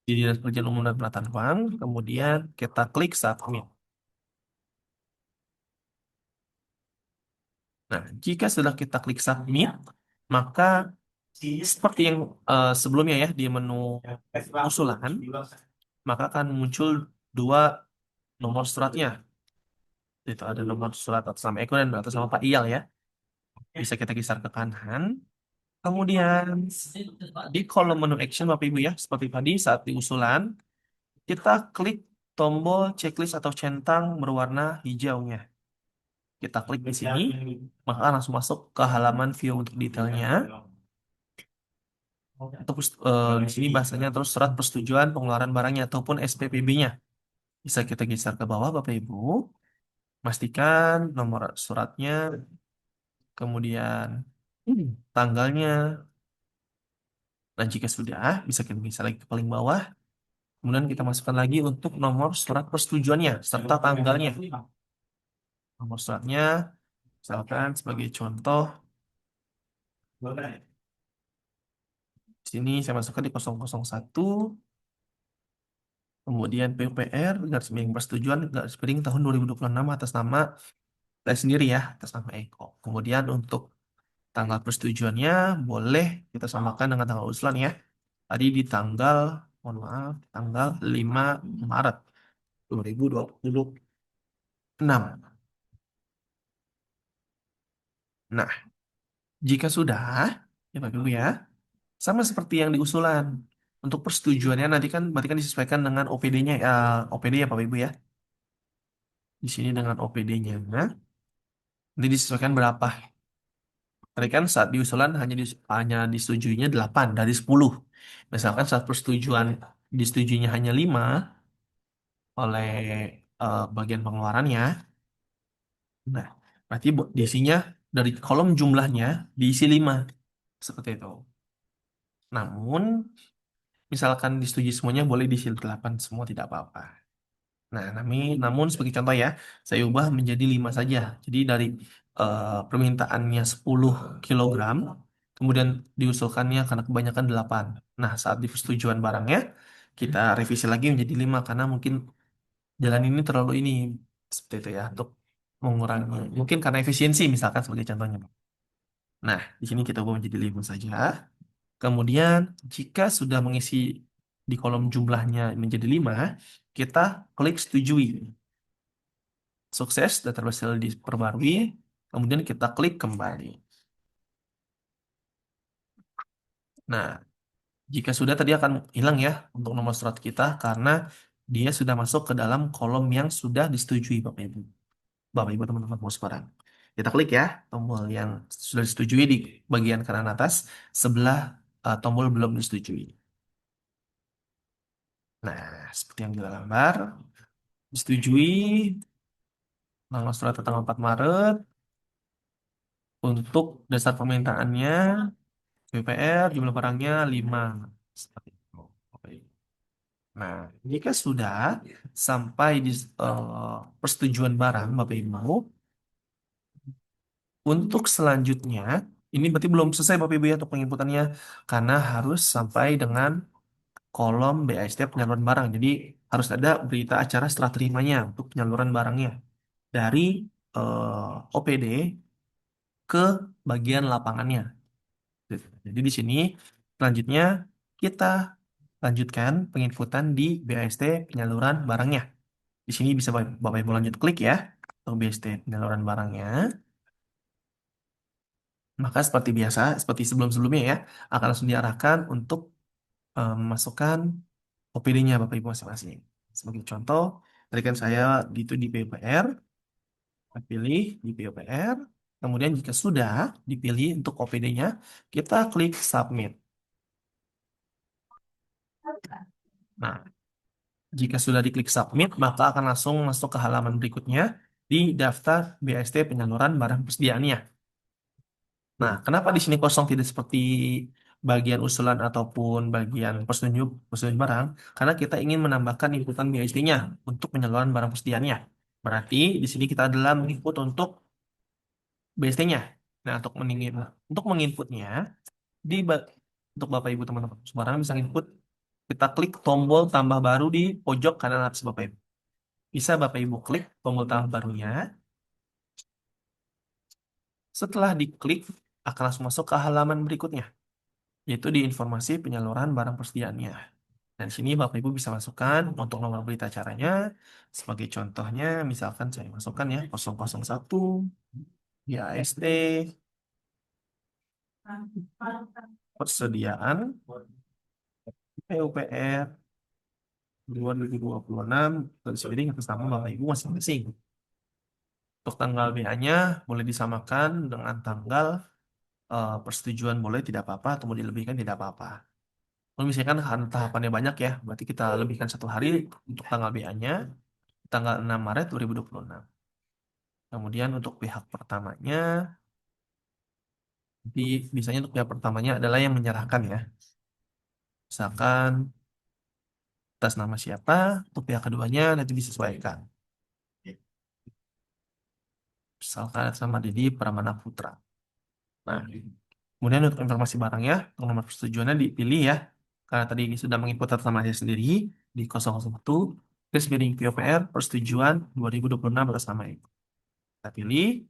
di Dinas Pekerjaan Umum dan Penataan Ruang, kemudian kita klik submit. Nah, jika sudah kita klik submit, maka seperti yang sebelumnya ya di menu usulan, maka akan muncul dua nomor suratnya. Itu ada nomor surat atas nama Eko dan atas nama Pak Iyal ya. Bisa kita geser ke kanan. Kemudian di kolom menu action Bapak Ibu ya, seperti tadi saat di usulan, kita klik tombol checklist atau centang berwarna hijaunya. Kita klik di sini, maka langsung masuk ke halaman view untuk detailnya. Terus di sini bahasanya terus surat persetujuan pengeluaran barangnya ataupun SPPB-nya. Bisa kita geser ke bawah Bapak Ibu, pastikan nomor suratnya, kemudian tanggalnya, dan jika sudah, bisa kita geser lagi ke paling bawah. Kemudian kita masukkan lagi untuk nomor surat persetujuannya serta tanggalnya. Nomor suratnya, misalkan sebagai contoh, di sini saya masukkan di 001, kemudian PUPR, garis miring persetujuan, garis miring tahun 2026 atas nama saya sendiri ya, atas nama Eko. Kemudian untuk tanggal persetujuannya boleh kita samakan dengan tanggal usulan ya. Tadi di tanggal, mohon maaf, tanggal 5 Maret 2026. Nah, jika sudah, ya Bapak Ibu ya, sama seperti yang diusulan. Untuk persetujuannya nanti kan berarti kan disesuaikan dengan OPD-nya ya, OPD ya Bapak Ibu ya. Di sini dengan OPD-nya. Nah, nanti disesuaikan berapa. Tadi kan saat diusulan hanya disetujuinya 8 dari 10. Misalkan saat persetujuan disetujuinya hanya 5 oleh bagian pengeluarannya. Nah, berarti diisinya dari kolom jumlahnya diisi 5. Seperti itu. Namun, misalkan disetujui semuanya boleh diisi 8 semua tidak apa-apa. Nah, namun sebagai contoh ya, saya ubah menjadi 5 saja. Jadi dari permintaannya 10 kilogram, kemudian diusulkannya karena kebanyakan 8. Nah, saat di persetujuan barangnya, kita revisi lagi menjadi 5 karena mungkin jalan ini terlalu ini seperti itu ya untuk mengurangi. Mungkin karena efisiensi misalkan sebagai contohnya. Nah, di sini kita ubah menjadi 5 saja. Kemudian jika sudah mengisi di kolom jumlahnya menjadi 5, kita klik setujui. Sukses, data berhasil diperbarui. Kemudian kita klik kembali. Nah, jika sudah tadi akan hilang ya untuk nomor surat kita karena dia sudah masuk ke dalam kolom yang sudah disetujui Bapak Ibu. Bapak Ibu teman-teman mau sekarang. Kita klik ya tombol yang sudah disetujui di bagian kanan atas sebelah tombol belum disetujui. Nah, seperti yang di gambar, disetujui tanggal surat tanggal 4 Maret untuk dasar permintaannya PPR jumlah barangnya 5. Seperti itu. Oke. Nah, jika sudah sampai di persetujuan barang Bapak Ibu, untuk selanjutnya ini berarti belum selesai Bapak Ibu ya untuk penginputannya karena harus sampai dengan kolom BAST penyaluran barang. Jadi harus ada berita acara setelah terimanya untuk penyaluran barangnya dari OPD ke bagian lapangannya. Jadi di sini selanjutnya kita lanjutkan penginputan di BAST penyaluran barangnya. Di sini bisa Bapak Ibu lanjut klik ya untuk BAST penyaluran barangnya. Maka seperti biasa, seperti sebelum-sebelumnya ya, akan langsung diarahkan untuk memasukkan OPD-nya Bapak Ibu masing-masing. Sebagai contoh, tadi kan saya itu di PUPR, pilih di PUPR, kemudian jika sudah dipilih untuk OPD-nya, kita klik submit. Nah, jika sudah diklik submit, maka akan langsung masuk ke halaman berikutnya di daftar BST penyaluran barang persediaannya. Nah, kenapa di sini kosong tidak seperti bagian usulan ataupun bagian persetujuan barang? Karena kita ingin menambahkan inputan BST-nya untuk penyaluran barang persediaannya. Berarti di sini kita adalah menginput untuk BST-nya. Nah, untuk menginputnya di untuk Bapak Ibu teman-teman sembarangan bisa input, kita klik tombol tambah baru di pojok kanan atas Bapak Ibu. Bisa Bapak Ibu klik tombol tambah barunya. Setelah diklik akan langsung masuk ke halaman berikutnya, yaitu di informasi penyaluran barang persediaannya. Dan di sini Bapak Ibu bisa masukkan untuk nomor berita acaranya. Sebagai contohnya, misalkan saya masukkan ya 001 ya AST persediaan PUPR 2026 dan seiring atas nama Bapak Ibu masing-masing. Untuk tanggal BA-nya boleh disamakan dengan tanggal persetujuan boleh tidak apa-apa atau mau dilebihkan tidak apa-apa. Kalau misalkan tahapannya banyak ya, berarti kita lebihkan 1 hari untuk tanggal BA-nya, tanggal 6 Maret 2026. Kemudian untuk pihak pertamanya, biasanya untuk pihak pertamanya adalah yang menyerahkan ya. Misalkan atas nama siapa, untuk pihak keduanya nanti disesuaikan. Misalkan atas nama Dedi Pramana Putra. Nah, kemudian untuk informasi barangnya, untuk nomor persetujuannya dipilih ya. Karena tadi sudah menginput atas nama saya sendiri di 001, garis miring POPR persetujuan 2026 atas nama itu. Kita pilih,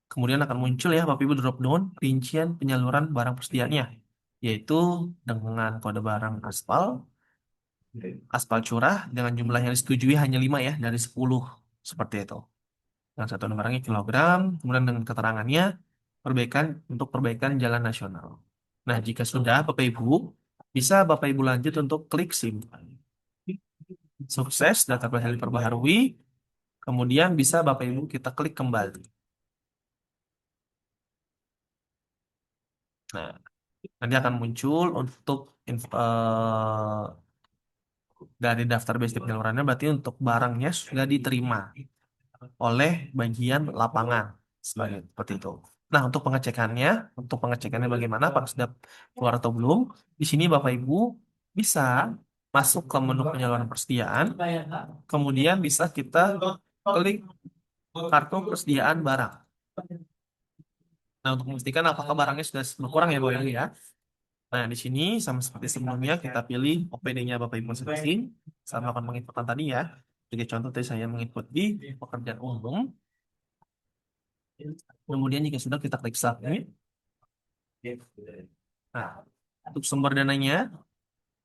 kemudian akan muncul ya Bapak Ibu drop down rincian penyaluran barang persediaannya, yaitu dengan kode barang aspal, aspal curah dengan jumlah yang disetujui hanya 5 ya dari 10 seperti itu. Dengan satu barangnya kilogram, kemudian dengan keterangannya perbaikan jalan nasional. Nah, jika sudah Bapak Ibu, bisa Bapak Ibu lanjut untuk klik simpan. Sukses, data berhasil diperbaharui, kemudian bisa Bapak Ibu kita klik kembali. Nah, nanti akan muncul untuk dari daftar basic penyalurannya berarti untuk barangnya sudah diterima oleh bagian lapangan seperti itu. Nah, untuk pengecekannya bagaimana, apakah sudah keluar atau belum? Di sini Bapak Ibu bisa masuk ke menu penyaluran persediaan, kemudian bisa kita klik kartu persediaan barang. Nah, untuk memastikan apakah barangnya sudah berkurang ya, Bu ya. Nah, di sini sama seperti sebelumnya kita pilih OPD-nya Bapak Ibu masing-masing. Sama akan menginputkan tadi ya. Sebagai contoh tadi saya menginput di pekerjaan umum. Kemudian jika sudah kita klik submit. Nah, untuk sumber dananya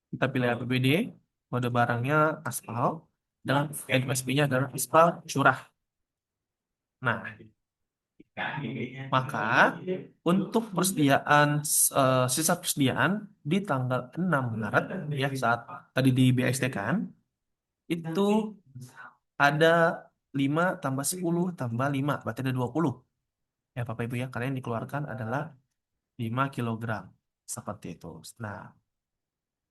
kita pilih APBD, kode barangnya aspal, dan MSP-nya adalah aspal curah. Nah, maka untuk sisa persediaan di tanggal 6 Maret ya saat tadi di BSD kan itu ada 5 tambah 10 tambah 5 berarti ada 20. Ya Bapak Ibu ya, karena yang dikeluarkan adalah 5 kilogram seperti itu. Nah,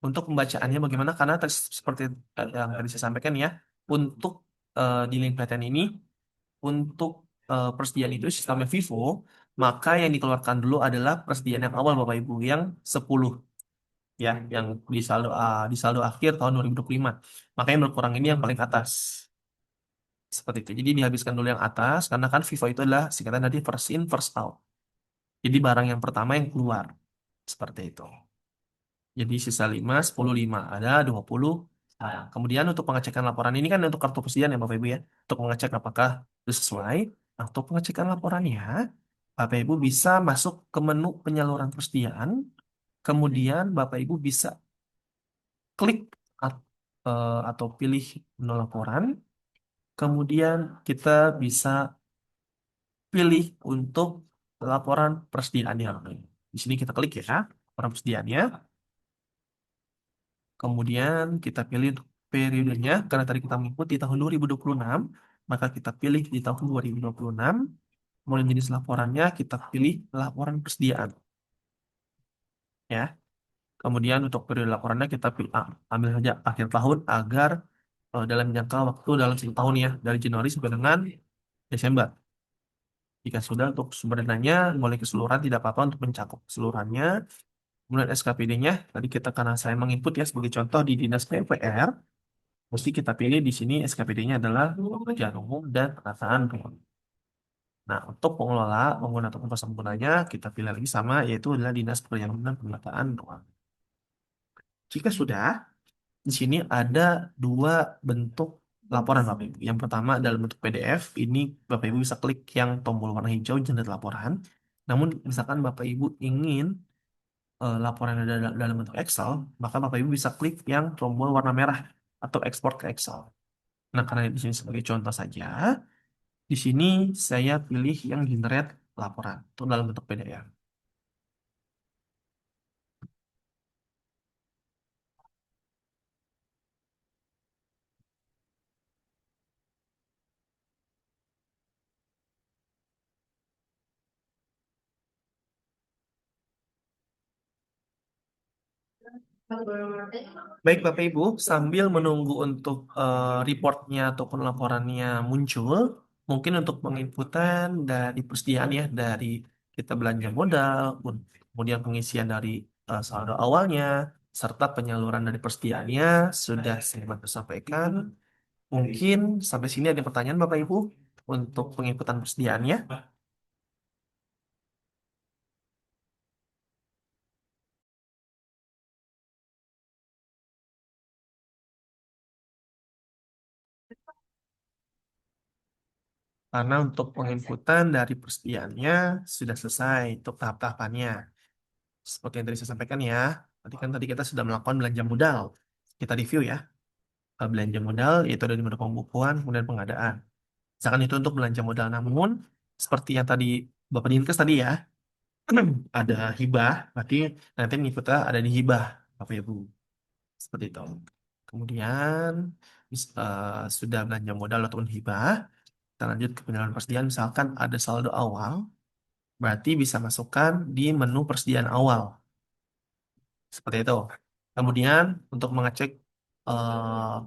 untuk pembacaannya bagaimana? Karena seperti yang tadi saya sampaikan ya, untuk di link PTN ini, untuk persediaan itu sistemnya Vivo, maka yang dikeluarkan dulu adalah persediaan yang awal Bapak Ibu, yang 10 ya, yang di saldo akhir tahun 2025. Maka yang berkurang ini yang paling atas. Seperti itu. Jadi dihabiskan dulu yang atas, karena kan Vivo itu adalah singkatan dari first in, first out. Jadi barang yang pertama yang keluar. Seperti itu. Jadi sisa 5, 10, 5. Ada 20. Nah, kemudian untuk pengecekan laporan ini kan untuk kartu persediaan ya Bapak Ibu ya. Untuk mengecek apakah itu sesuai. Nah, untuk pengecekan laporannya, Bapak Ibu bisa masuk ke menu penyaluran persediaan. Kemudian Bapak Ibu bisa klik atau pilih menu laporan. Kemudian kita bisa pilih untuk laporan persediaannya. Di sini kita klik ya, laporan persediaannya. Kemudian kita pilih untuk periodenya, karena tadi kita mengikuti tahun 2026, maka kita pilih di tahun 2026. Kemudian jenis laporannya kita pilih laporan persediaan. Ya. Kemudian untuk periode laporannya kita ambil saja akhir tahun agar dalam jangka waktu dalam 1 tahun ya, dari Januari sampai dengan Desember. Jika sudah untuk sumber dananya mulai keseluruhan tidak apa-apa untuk mencakup keseluruhannya. Kemudian SKPD-nya, tadi kita karena saya menginput ya sebagai contoh di Dinas PUPR, mesti kita pilih di sini SKPD-nya adalah pekerjaan umum dan penataan ruang. Nah, untuk pengelola, pengguna ataupun penggunanya, kita pilih lagi sama, yaitu adalah Dinas Pekerjaan dan Penataan Ruang. Jika sudah, di sini ada dua bentuk laporan Bapak Ibu. Yang pertama dalam bentuk PDF, ini Bapak Ibu bisa klik yang tombol warna hijau jendela laporan. Namun misalkan Bapak Ibu ingin laporan ada dalam bentuk Excel, maka Bapak Ibu bisa klik yang tombol warna merah atau ekspor ke Excel. Nah, karena di sini sebagai contoh saja, di sini saya pilih yang generate laporan itu dalam bentuk PDF. Baik Bapak Ibu, sambil menunggu untuk reportnya ataupun laporannya muncul, mungkin untuk penginputan dari persediaan ya, dari kita belanja modal, kemudian pengisian dari saldo awalnya, serta penyaluran dari persediaannya sudah saya bantu sampaikan. Mungkin sampai sini ada pertanyaan Bapak Ibu untuk penginputan persediaannya. Karena untuk penginputan dari persediaannya sudah selesai untuk tahap-tahapannya. Seperti yang tadi saya sampaikan ya, tadi kita sudah melakukan belanja modal. Kita review ya. Belanja modal yaitu ada di menu pembukuan, kemudian pengadaan. Misalkan itu untuk belanja modal, namun seperti yang tadi Bapak Dinkes tadi ya, ada hibah, berarti nanti kita ada di hibah, Bapak Ibu. Seperti itu. Kemudian sudah belanja modal ataupun hibah, kita lanjut ke penyaluran persediaan. Misalkan ada saldo awal, berarti bisa masukkan di menu persediaan awal. Seperti itu. Kemudian untuk mengecek eh,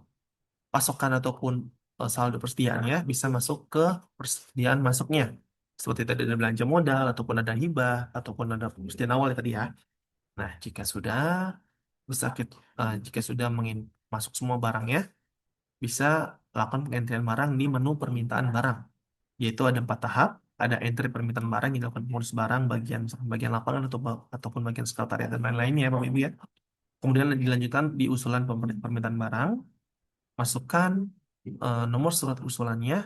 pasokan ataupun saldo persediaannya bisa masuk ke persediaan masuknya. Seperti tadi ada belanja modal ataupun ada hibah ataupun ada persediaan awal ya tadi ya. Nah, bisa jika sudah masuk semua barangnya, bisa lakukan pengentian barang di menu permintaan barang. Yaitu ada 4 tahap. Ada entry permintaan barang yang dilakukan pengurus barang, misalkan bagian lapangan ataupun bagian sekretariat dan lain-lainnya, Bapak Ibu ya. Kemudian dilanjutkan di usulan permintaan barang, masukkan nomor surat usulannya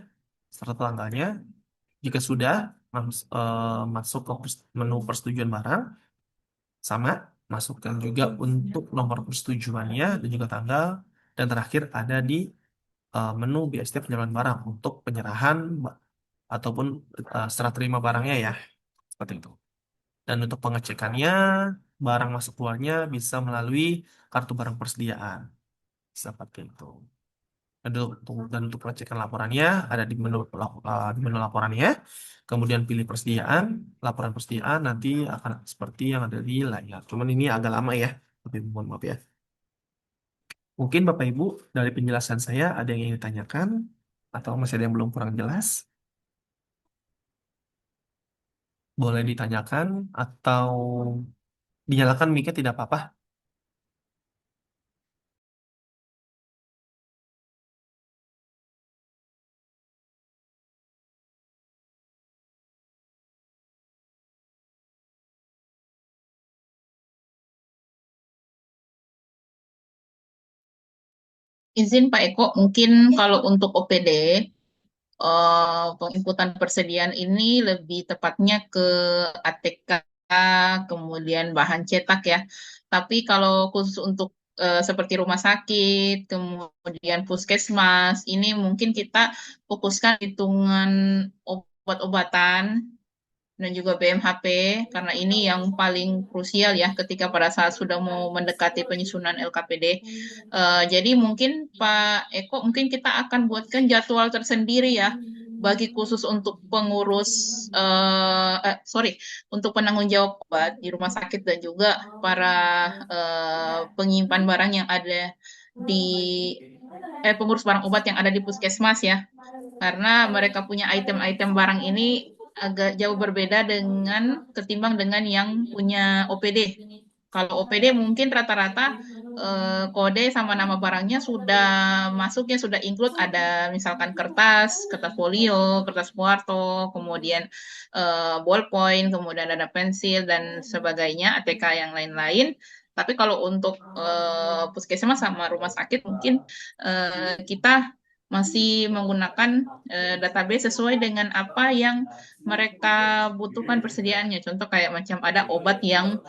serta tanggalnya. Jika sudah masuk ke menu persetujuan barang, sama masukkan juga untuk nomor persetujuannya dan juga tanggal. Dan terakhir ada di menu BST penyaluran barang untuk penyerahan ataupun serah terima barangnya ya, seperti itu. Dan untuk pengecekannya, barang masuk keluarnya bisa melalui kartu barang persediaan, seperti itu. Dan untuk pengecekan laporannya ada di menu laporannya. Kemudian pilih persediaan, laporan persediaan nanti akan seperti yang ada di layar. Cuman ini agak lama ya, tapi mohon maaf ya. Mungkin Bapak Ibu dari penjelasan saya ada yang ingin ditanyakan atau masih ada yang belum kurang jelas, boleh ditanyakan atau dinyalakan mic tidak apa-apa. Izin Pak Eko, mungkin kalau untuk OPD, penginputan persediaan ini lebih tepatnya ke ATK, kemudian bahan cetak ya. Tapi kalau khusus untuk seperti rumah sakit, kemudian puskesmas, ini mungkin kita fokuskan hitungan obat-obatan dan juga BMHP karena ini yang paling krusial ya ketika pada saat sudah mau mendekati penyusunan LKPD. Jadi mungkin Pak Eko mungkin kita akan buatkan jadwal tersendiri ya bagi khusus untuk pengurus sorry untuk penanggung jawab obat di rumah sakit dan juga para penyimpan barang yang ada di pengurus barang obat yang ada di puskesmas ya karena mereka punya item-item barang ini agak jauh berbeda ketimbang dengan yang punya OPD. Kalau OPD mungkin rata-rata kode sama nama barangnya sudah masuknya sudah include ada misalkan kertas, kertas folio, kertas kuarto, kemudian ballpoint, kemudian ada pensil dan sebagainya, ATK yang lain-lain. Tapi kalau untuk puskesmas sama rumah sakit mungkin kita masih menggunakan database sesuai dengan apa yang mereka butuhkan persediaannya. Contoh kayak macam ada obat yang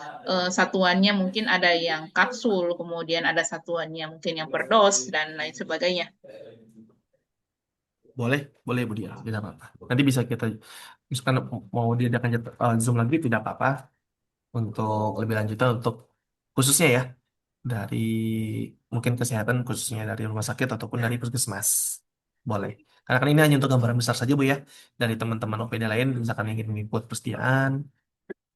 satuannya mungkin ada yang kapsul, kemudian ada satuannya mungkin yang per dos dan lain sebagainya. Boleh, boleh Bu Dia, tidak apa-apa. Nanti bisa kita, misalkan mau diadakan Zoom lagi tidak apa-apa untuk lebih lanjutnya untuk khususnya ya dari mungkin kesehatan khususnya dari rumah sakit ataupun dari puskesmas. Boleh. Karena kan ini hanya untuk gambaran besar saja Bu ya. Dari teman-teman OPD lain misalkan yang ingin mengikut persediaan,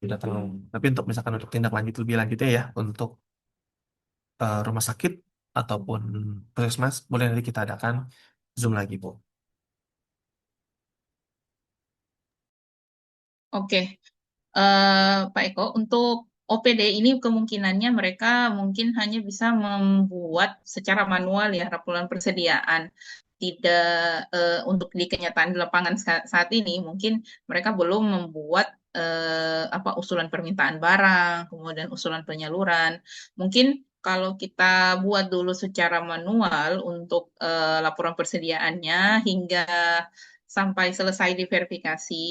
tidak terlalu. Tapi untuk misalkan untuk tindak lanjut lebih lanjutnya ya untuk rumah sakit ataupun puskesmas, boleh nanti kita adakan Zoom lagi Bu. Oke, Pak Eko, untuk OPD ini kemungkinannya mereka mungkin hanya bisa membuat secara manual ya laporan persediaan. Tidak untuk di kenyataan di lapangan saat ini mungkin mereka belum membuat apa usulan permintaan barang, kemudian usulan penyaluran. Mungkin kalau kita buat dulu secara manual untuk laporan persediaannya hingga sampai selesai diverifikasi,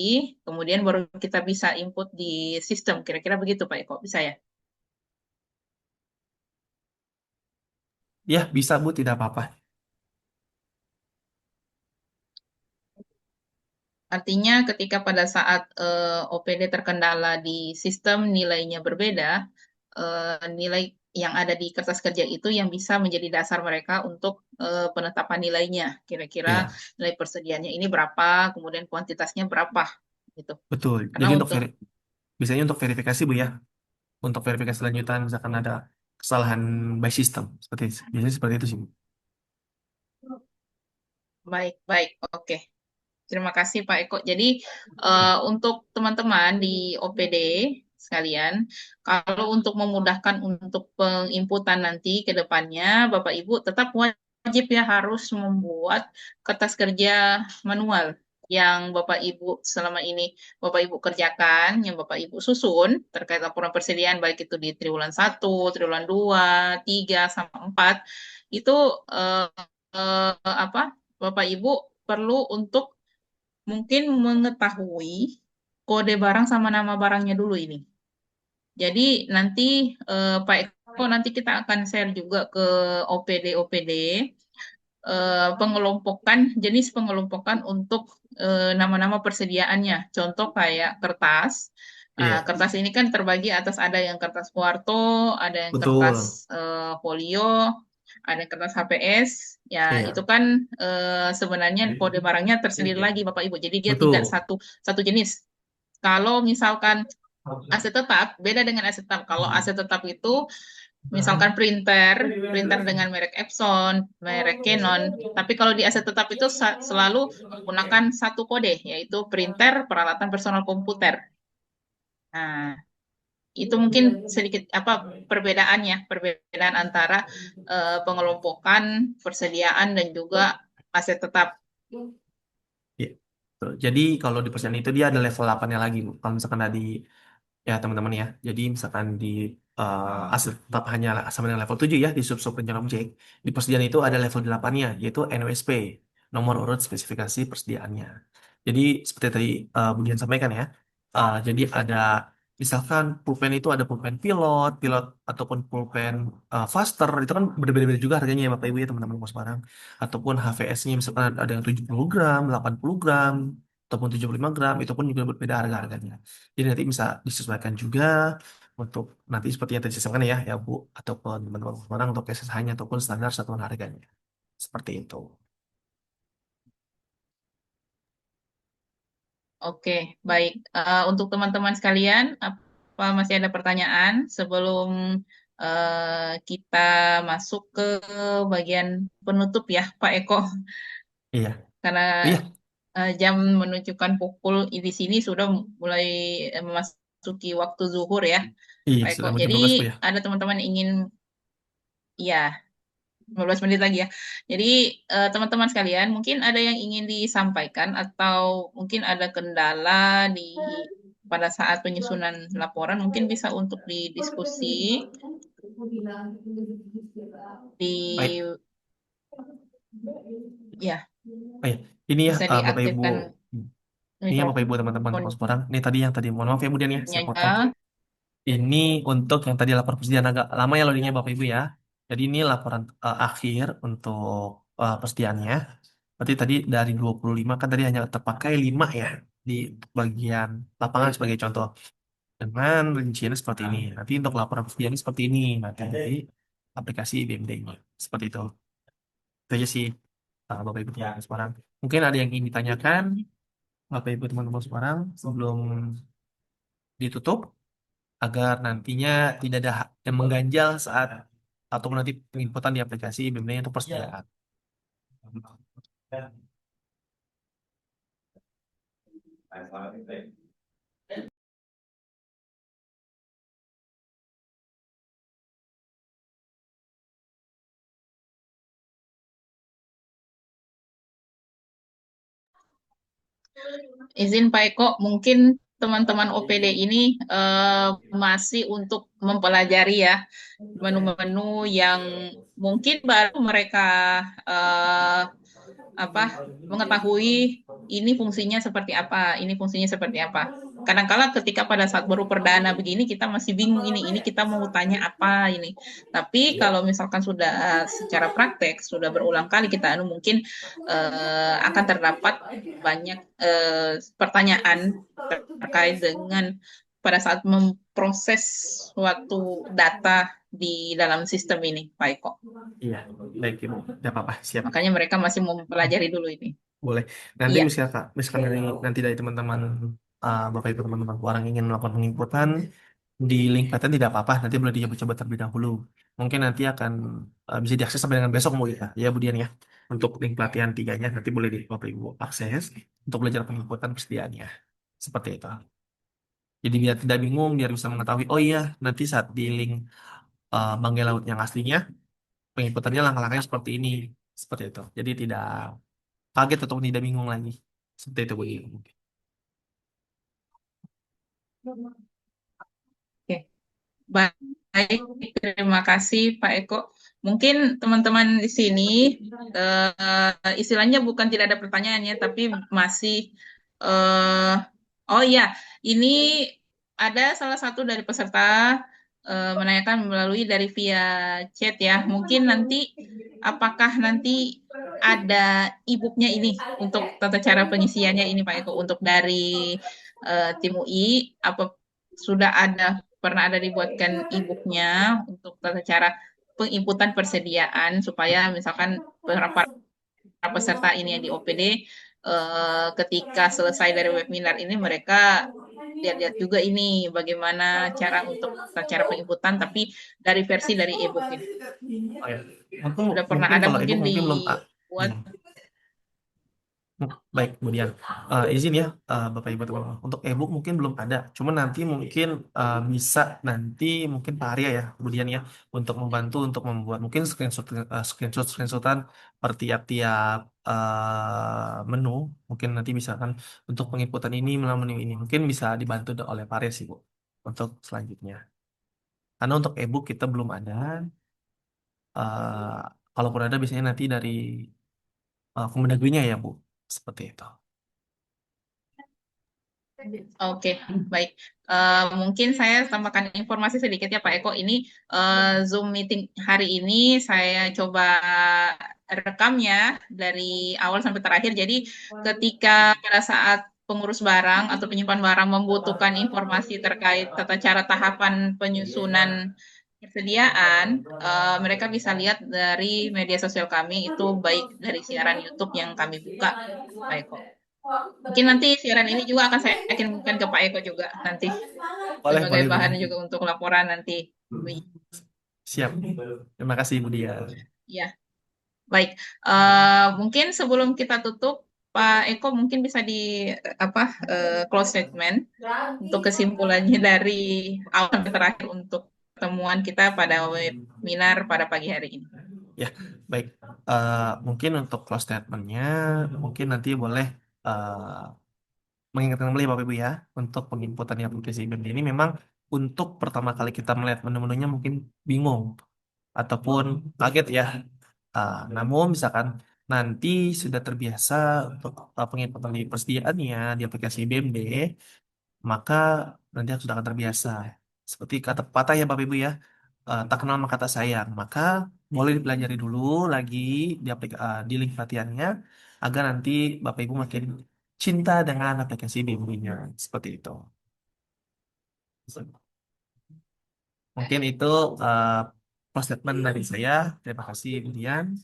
kemudian baru kita bisa input di sistem. Kira-kira begitu Pak Eko, bisa ya? Ya, bisa Bu, tidak apa-apa. Artinya ketika pada saat OPD terkendala di sistem nilainya berbeda, nilai yang ada di kertas kerja itu yang bisa menjadi dasar mereka untuk penetapan nilainya. Kira-kira Iya, nilai persediaannya ini berapa, kemudian kuantitasnya berapa, gitu. betul. Karena Jadi untuk untuk biasanya untuk verifikasi Bu ya. Untuk verifikasi lanjutan misalkan ada kesalahan by system seperti biasanya seperti itu sih Bu. baik-baik, oke. Terima kasih Pak Eko. Jadi untuk teman-teman di OPD sekalian, kalau untuk memudahkan untuk penginputan nanti ke depannya, Bapak Ibu tetap wajib ya harus membuat kertas kerja manual yang Bapak Ibu selama ini Bapak Ibu kerjakan, yang Bapak Ibu susun terkait laporan persediaan baik itu di triwulan 1, triwulan 2, 3, sama 4, itu eh, apa Bapak Ibu perlu untuk mungkin mengetahui kode barang sama nama barangnya dulu ini. Jadi nanti Pak Eko nanti kita akan share juga ke OPD-OPD pengelompokan jenis pengelompokan untuk nama-nama persediaannya. Contoh kayak kertas. Nah, Iya, kertas ini kan terbagi atas ada yang kertas kuarto, ada yang kertas betul. folio, ada yang kertas HPS. Ya, itu Iya, kan sebenarnya kode barangnya tersendiri lagi Bapak Ibu. Jadi dia tidak betul. satu satu jenis. Kalau misalkan aset tetap beda dengan aset tetap. Kalau aset tetap itu misalkan printer dengan merek Epson, merek Canon. Tapi kalau di aset tetap itu selalu menggunakan satu kode, yaitu printer peralatan personal komputer. Nah, itu mungkin sedikit apa perbedaannya, perbedaan antara pengelompokan, persediaan dan juga aset tetap. Iya. Betul. Jadi kalau di persen itu dia ada level 8-nya lagi Bu. Kalau misalkan tadi ya teman-teman ya. Jadi misalkan di aset tetap hanya sama dengan level 7 ya di sub-sub rencana objek. Di persediaan itu ada level 8-nya yaitu NOSP, nomor urut spesifikasi persediaannya. Jadi seperti tadi Budian sampaikan ya. Jadi ada misalkan pulpen itu ada pulpen pilot, pilot ataupun pulpen faster itu kan berbeda-beda juga harganya ya Bapak Ibu ya teman-teman Mas Barang. Ataupun HVS-nya misalkan ada yang 70 gram, 80 gram, ataupun 75 gram itu pun juga berbeda harga-harganya. Jadi nanti bisa disesuaikan juga untuk nanti seperti yang tadi saya sampaikan ya Bu, ataupun teman-teman orang untuk SSH-nya ataupun standar satuan harganya. Seperti itu. Oke, baik. Untuk teman-teman sekalian, apa masih ada pertanyaan sebelum kita masuk ke bagian penutup ya, Pak Eko? Iya. Karena Iya, jam menunjukkan pukul di sini sudah mulai memasuki waktu zuhur ya, iya Pak Eko. sudah mau jam Jadi 12 Bu ya. ada teman-teman yang ingin Iya, 15 menit lagi ya. Jadi teman-teman sekalian, mungkin ada yang ingin disampaikan atau mungkin ada kendala di pada saat penyusunan laporan, mungkin bisa untuk didiskusi Baik, di ya baik. Ini ya bisa Bapak Ibu, diaktifkan ini ya Bapak Ibu teman-teman teman sekarang. Ini tadi yang tadi mohon maaf ya kemudian ya saya potong. mikrofonnya. Ini untuk yang tadi lapor persediaan agak lama ya loadingnya Bapak Ibu ya. Jadi ini laporan akhir untuk persediaannya. Berarti tadi dari 25 kan tadi hanya terpakai 5 ya di bagian lapangan sebagai contoh. Dengan rinciannya seperti ini. Nanti untuk laporan persediaan seperti ini. Nanti di aplikasi BMD-nya. Seperti itu. Itu aja sih Bapak Ibu teman-teman sekarang. Mungkin ada yang ingin ditanyakan Bapak Ibu teman-teman sekarang sebelum ditutup agar nantinya tidak ada yang mengganjal saat ataupun nanti penginputan di aplikasi BMD untuk persediaan. Izin Pak Eko, mungkin teman-teman OPD ini masih untuk mempelajari ya menu-menu yang mungkin baru mereka eh, apa mengetahui ini fungsinya seperti apa, ini fungsinya seperti apa. Kadang-kala ketika pada saat baru perdana begini kita masih bingung ini kita mau tanya apa ini. Tapi kalau misalkan sudah secara praktek sudah berulang kali kita mungkin akan terdapat banyak pertanyaan terkait dengan pada saat memproses suatu data di dalam sistem ini, Pak Eko. Iya, baik Ibu. Tidak apa-apa, siap. Makanya mereka masih mau mempelajari dulu ini. Boleh. Nanti Iya, misalkan nanti dari teman-teman Bapak Ibu teman-teman orang ingin melakukan penginputan di link patent tidak apa-apa. Nanti boleh dicoba-coba terlebih dahulu. Mungkin nanti akan bisa diakses sampai dengan besok Bu ya. Ya Bu Dian ya. Untuk link pelatihan tiganya nanti boleh di Bapak Ibu akses untuk belajar penginputan persediaannya. Seperti itu. Jadi biar tidak bingung, biar bisa mengetahui, oh iya, nanti saat di link Banggai Laut yang aslinya, penginputannya langkah-langkahnya seperti ini. Seperti itu. Jadi tidak kaget atau tidak bingung lagi. Seperti itu Bu Dian. oke. Baik, terima kasih Pak Eko. Mungkin teman-teman di sini istilahnya bukan tidak ada pertanyaannya, tapi masih oh iya, ini ada salah satu dari peserta menanyakan melalui dari via chat ya. Mungkin nanti apakah nanti ada e-booknya ini untuk tata cara pengisiannya ini Pak Eko untuk dari tim UI apa sudah ada pernah ada dibuatkan e-booknya untuk tata cara penginputan persediaan supaya misalkan para peserta ini yang di OPD ketika selesai dari webinar ini mereka lihat-lihat juga ini bagaimana cara untuk cara penginputan tapi dari versi dari e-book ini. Oh, ya. Mungkin, Sudah pernah mungkin ada kalau ibu mungkin mungkin belum dibuat. hmm. Baik, kemudian izin ya Bapak Ibu teman-teman. Untuk e-book mungkin belum ada. Cuma nanti mungkin bisa nanti mungkin Pak Arya ya kemudian ya untuk membantu untuk membuat mungkin screenshotan per tiap-tiap menu. Mungkin nanti misalkan untuk penginputan ini melalui menu ini mungkin bisa dibantu oleh Pak Arya sih Bu untuk selanjutnya. Karena untuk e-book kita belum ada. eh Kalaupun ada biasanya nanti dari Kemendagrinya ya Bu. Seperti itu. Oke, baik. Mungkin saya tambahkan informasi sedikit ya Pak Eko. Ini Zoom meeting hari ini saya coba rekamnya dari awal sampai terakhir. Jadi ketika pada saat pengurus barang atau penyimpan barang membutuhkan informasi terkait tata cara tahapan penyusunan persediaan, mereka bisa lihat dari media sosial kami itu baik dari siaran YouTube yang kami buka, Pak Eko. Mungkin nanti siaran ini juga akan saya kirimkan ke Pak Eko juga nanti Boleh, sebagai boleh, bahan boleh. juga untuk laporan nanti. Siap. Terima kasih, Bu Dia. Ya, baik. Mungkin sebelum kita tutup, Pak Eko mungkin bisa di apa close statement untuk kesimpulannya dari awal sampai terakhir untuk pertemuan kita pada webinar pada pagi hari ini. Ya, baik. Mungkin untuk close statement-nya, mungkin nanti boleh mengingatkan kembali Bapak Ibu ya, untuk penginputan aplikasi BEM ini memang untuk pertama kali kita melihat menu-menunya mungkin bingung ataupun kaget ya. Namun misalkan nanti sudah terbiasa untuk penginputan di persediaannya di aplikasi BMD, maka nanti sudah akan terbiasa. Seperti kata pepatah ya Bapak Ibu ya, tak kenal maka tak sayang. Maka boleh dipelajari dulu lagi di link pelatihannya agar nanti Bapak Ibu makin cinta dengan aplikasi BMD-nya. Seperti itu. Mungkin itu uh, close statement dari saya. Terima kasih Budian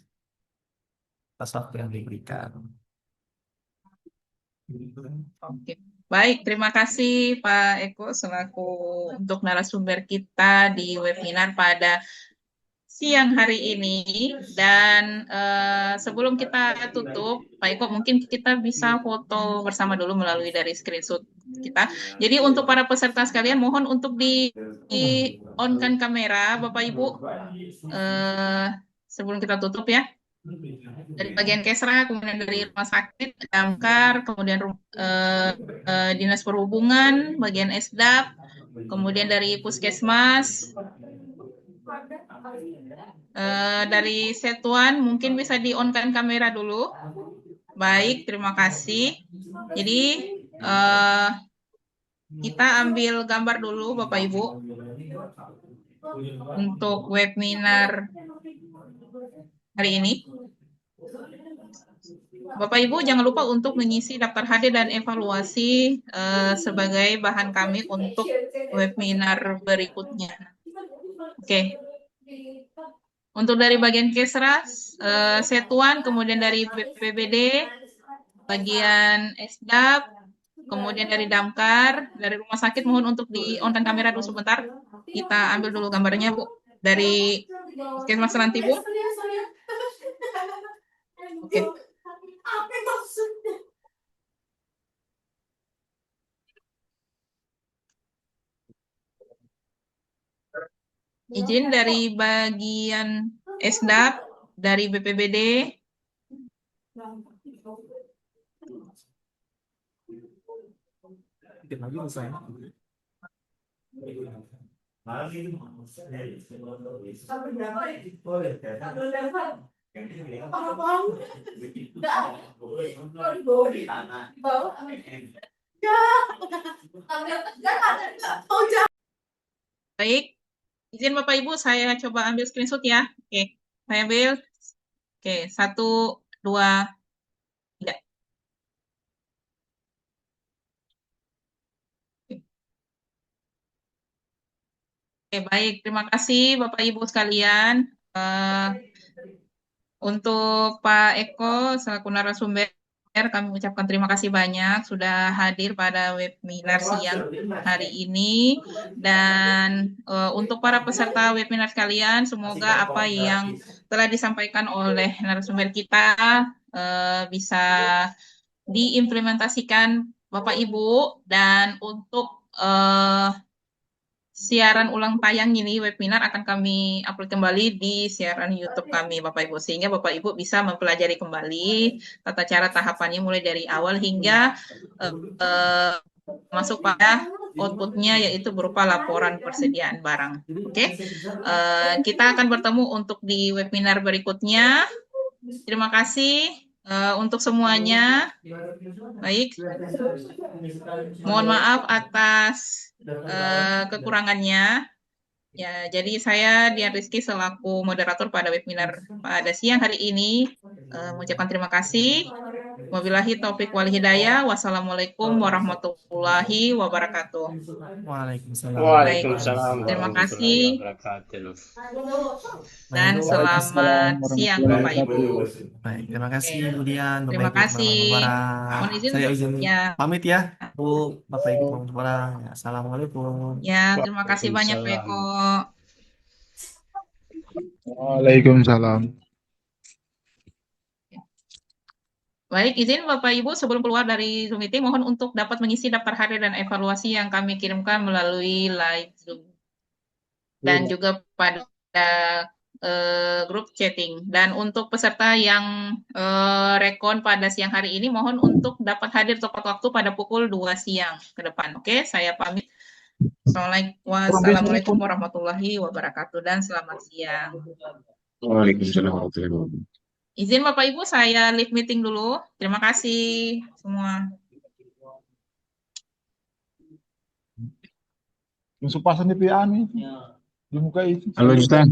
atas waktu yang diberikan. Oke. Baik, terima kasih Pak Eko selaku untuk narasumber kita di webinar pada siang hari ini. Dan sebelum kita tutup, Pak Eko, mungkin kita bisa foto bersama dulu melalui dari screenshot kita. Jadi untuk para peserta sekalian, mohon untuk di on-kan kamera, Bapak Ibu, eh, sebelum kita tutup ya. Dari bagian Kesra, kemudian dari rumah sakit, damkar, kemudian dinas perhubungan, bagian Esdap, kemudian dari puskesmas, dari Setuan, mungkin bisa di-on-kan kamera dulu. Baik, terima kasih. Jadi kita ambil gambar dulu, Bapak Ibu, untuk webinar hari ini. Bapak Ibu jangan lupa untuk mengisi daftar hadir dan evaluasi sebagai bahan kami untuk webinar berikutnya. Oke. Untuk dari bagian Kesra, Setuan, kemudian dari BPBD, bagian Esdap, kemudian dari Damkar, dari rumah sakit mohon untuk di-on-kan kamera dulu sebentar. Kita ambil dulu gambarnya, Bu. Dari Puskesmas Ranti, Bu. Oke. Izin dari bagian Esdap, dari BPBD. Dikit lagi misalnya. Baik, izin Bapak Ibu, saya coba ambil screenshot ya. Oke, saya ambil. Oke, 1, 2, 3. Oke, baik. Terima kasih Bapak Ibu sekalian. Untuk Pak Eko selaku narasumber, kami ucapkan terima kasih banyak sudah hadir pada webinar siang hari ini. Dan untuk para peserta webinar sekalian, semoga apa yang telah disampaikan oleh narasumber kita bisa diimplementasikan Bapak Ibu. Dan untuk siaran ulang tayang ini webinar akan kami upload kembali di siaran YouTube kami Bapak Ibu, sehingga Bapak Ibu bisa mempelajari kembali tata cara tahapannya mulai dari awal hingga masuk pada outputnya, yaitu berupa laporan persediaan barang. Oke, kita akan bertemu untuk di webinar berikutnya. Terima kasih untuk semuanya. Baik, mohon maaf atas kekurangannya. Ya, jadi saya Dian Rizky selaku moderator pada webinar pada siang hari ini mengucapkan terima kasih. Wabillahi taufiq wal hidayah. Wassalamualaikum warahmatullahi wabarakatuh. Waalaikumsalam. Baik, Waalaikumsalam terima warahmatullahi kasih wabarakatuh. dan Baik, selamat Waalaikumsalam siang warahmatullahi Bapak Ibu. wabarakatuh. baik. Terima kasih Budian, Bapak Terima Ibu kasih. teman-teman Mubarak. Mohon izin Saya izin ya, pamit ya, Bu, Bapak Ibu teman Mubarak. Ya, Assalamualaikum. ya terima kasih banyak Pak Eko. Waalaikumsalam. Waalaikumsalam. Baik, izin Bapak Ibu sebelum keluar dari Zoom meeting, mohon untuk dapat mengisi daftar hadir dan evaluasi yang kami kirimkan melalui live Zoom. dan juga pada grup chatting. Dan untuk peserta yang rekon pada siang hari ini, mohon untuk dapat hadir tepat waktu pada pukul 2 siang ke depan. Oke, saya pamit. Orang biasa Wassalamualaikum telepon. warahmatullahi wabarakatuh dan selamat siang. Waalaikumsalam warahmatullahi wabarakatuh. Izin Bapak Ibu, saya leave meeting dulu. Terima kasih semua. Yang sepasan di PA itu. Di muka itu. Halo Juta.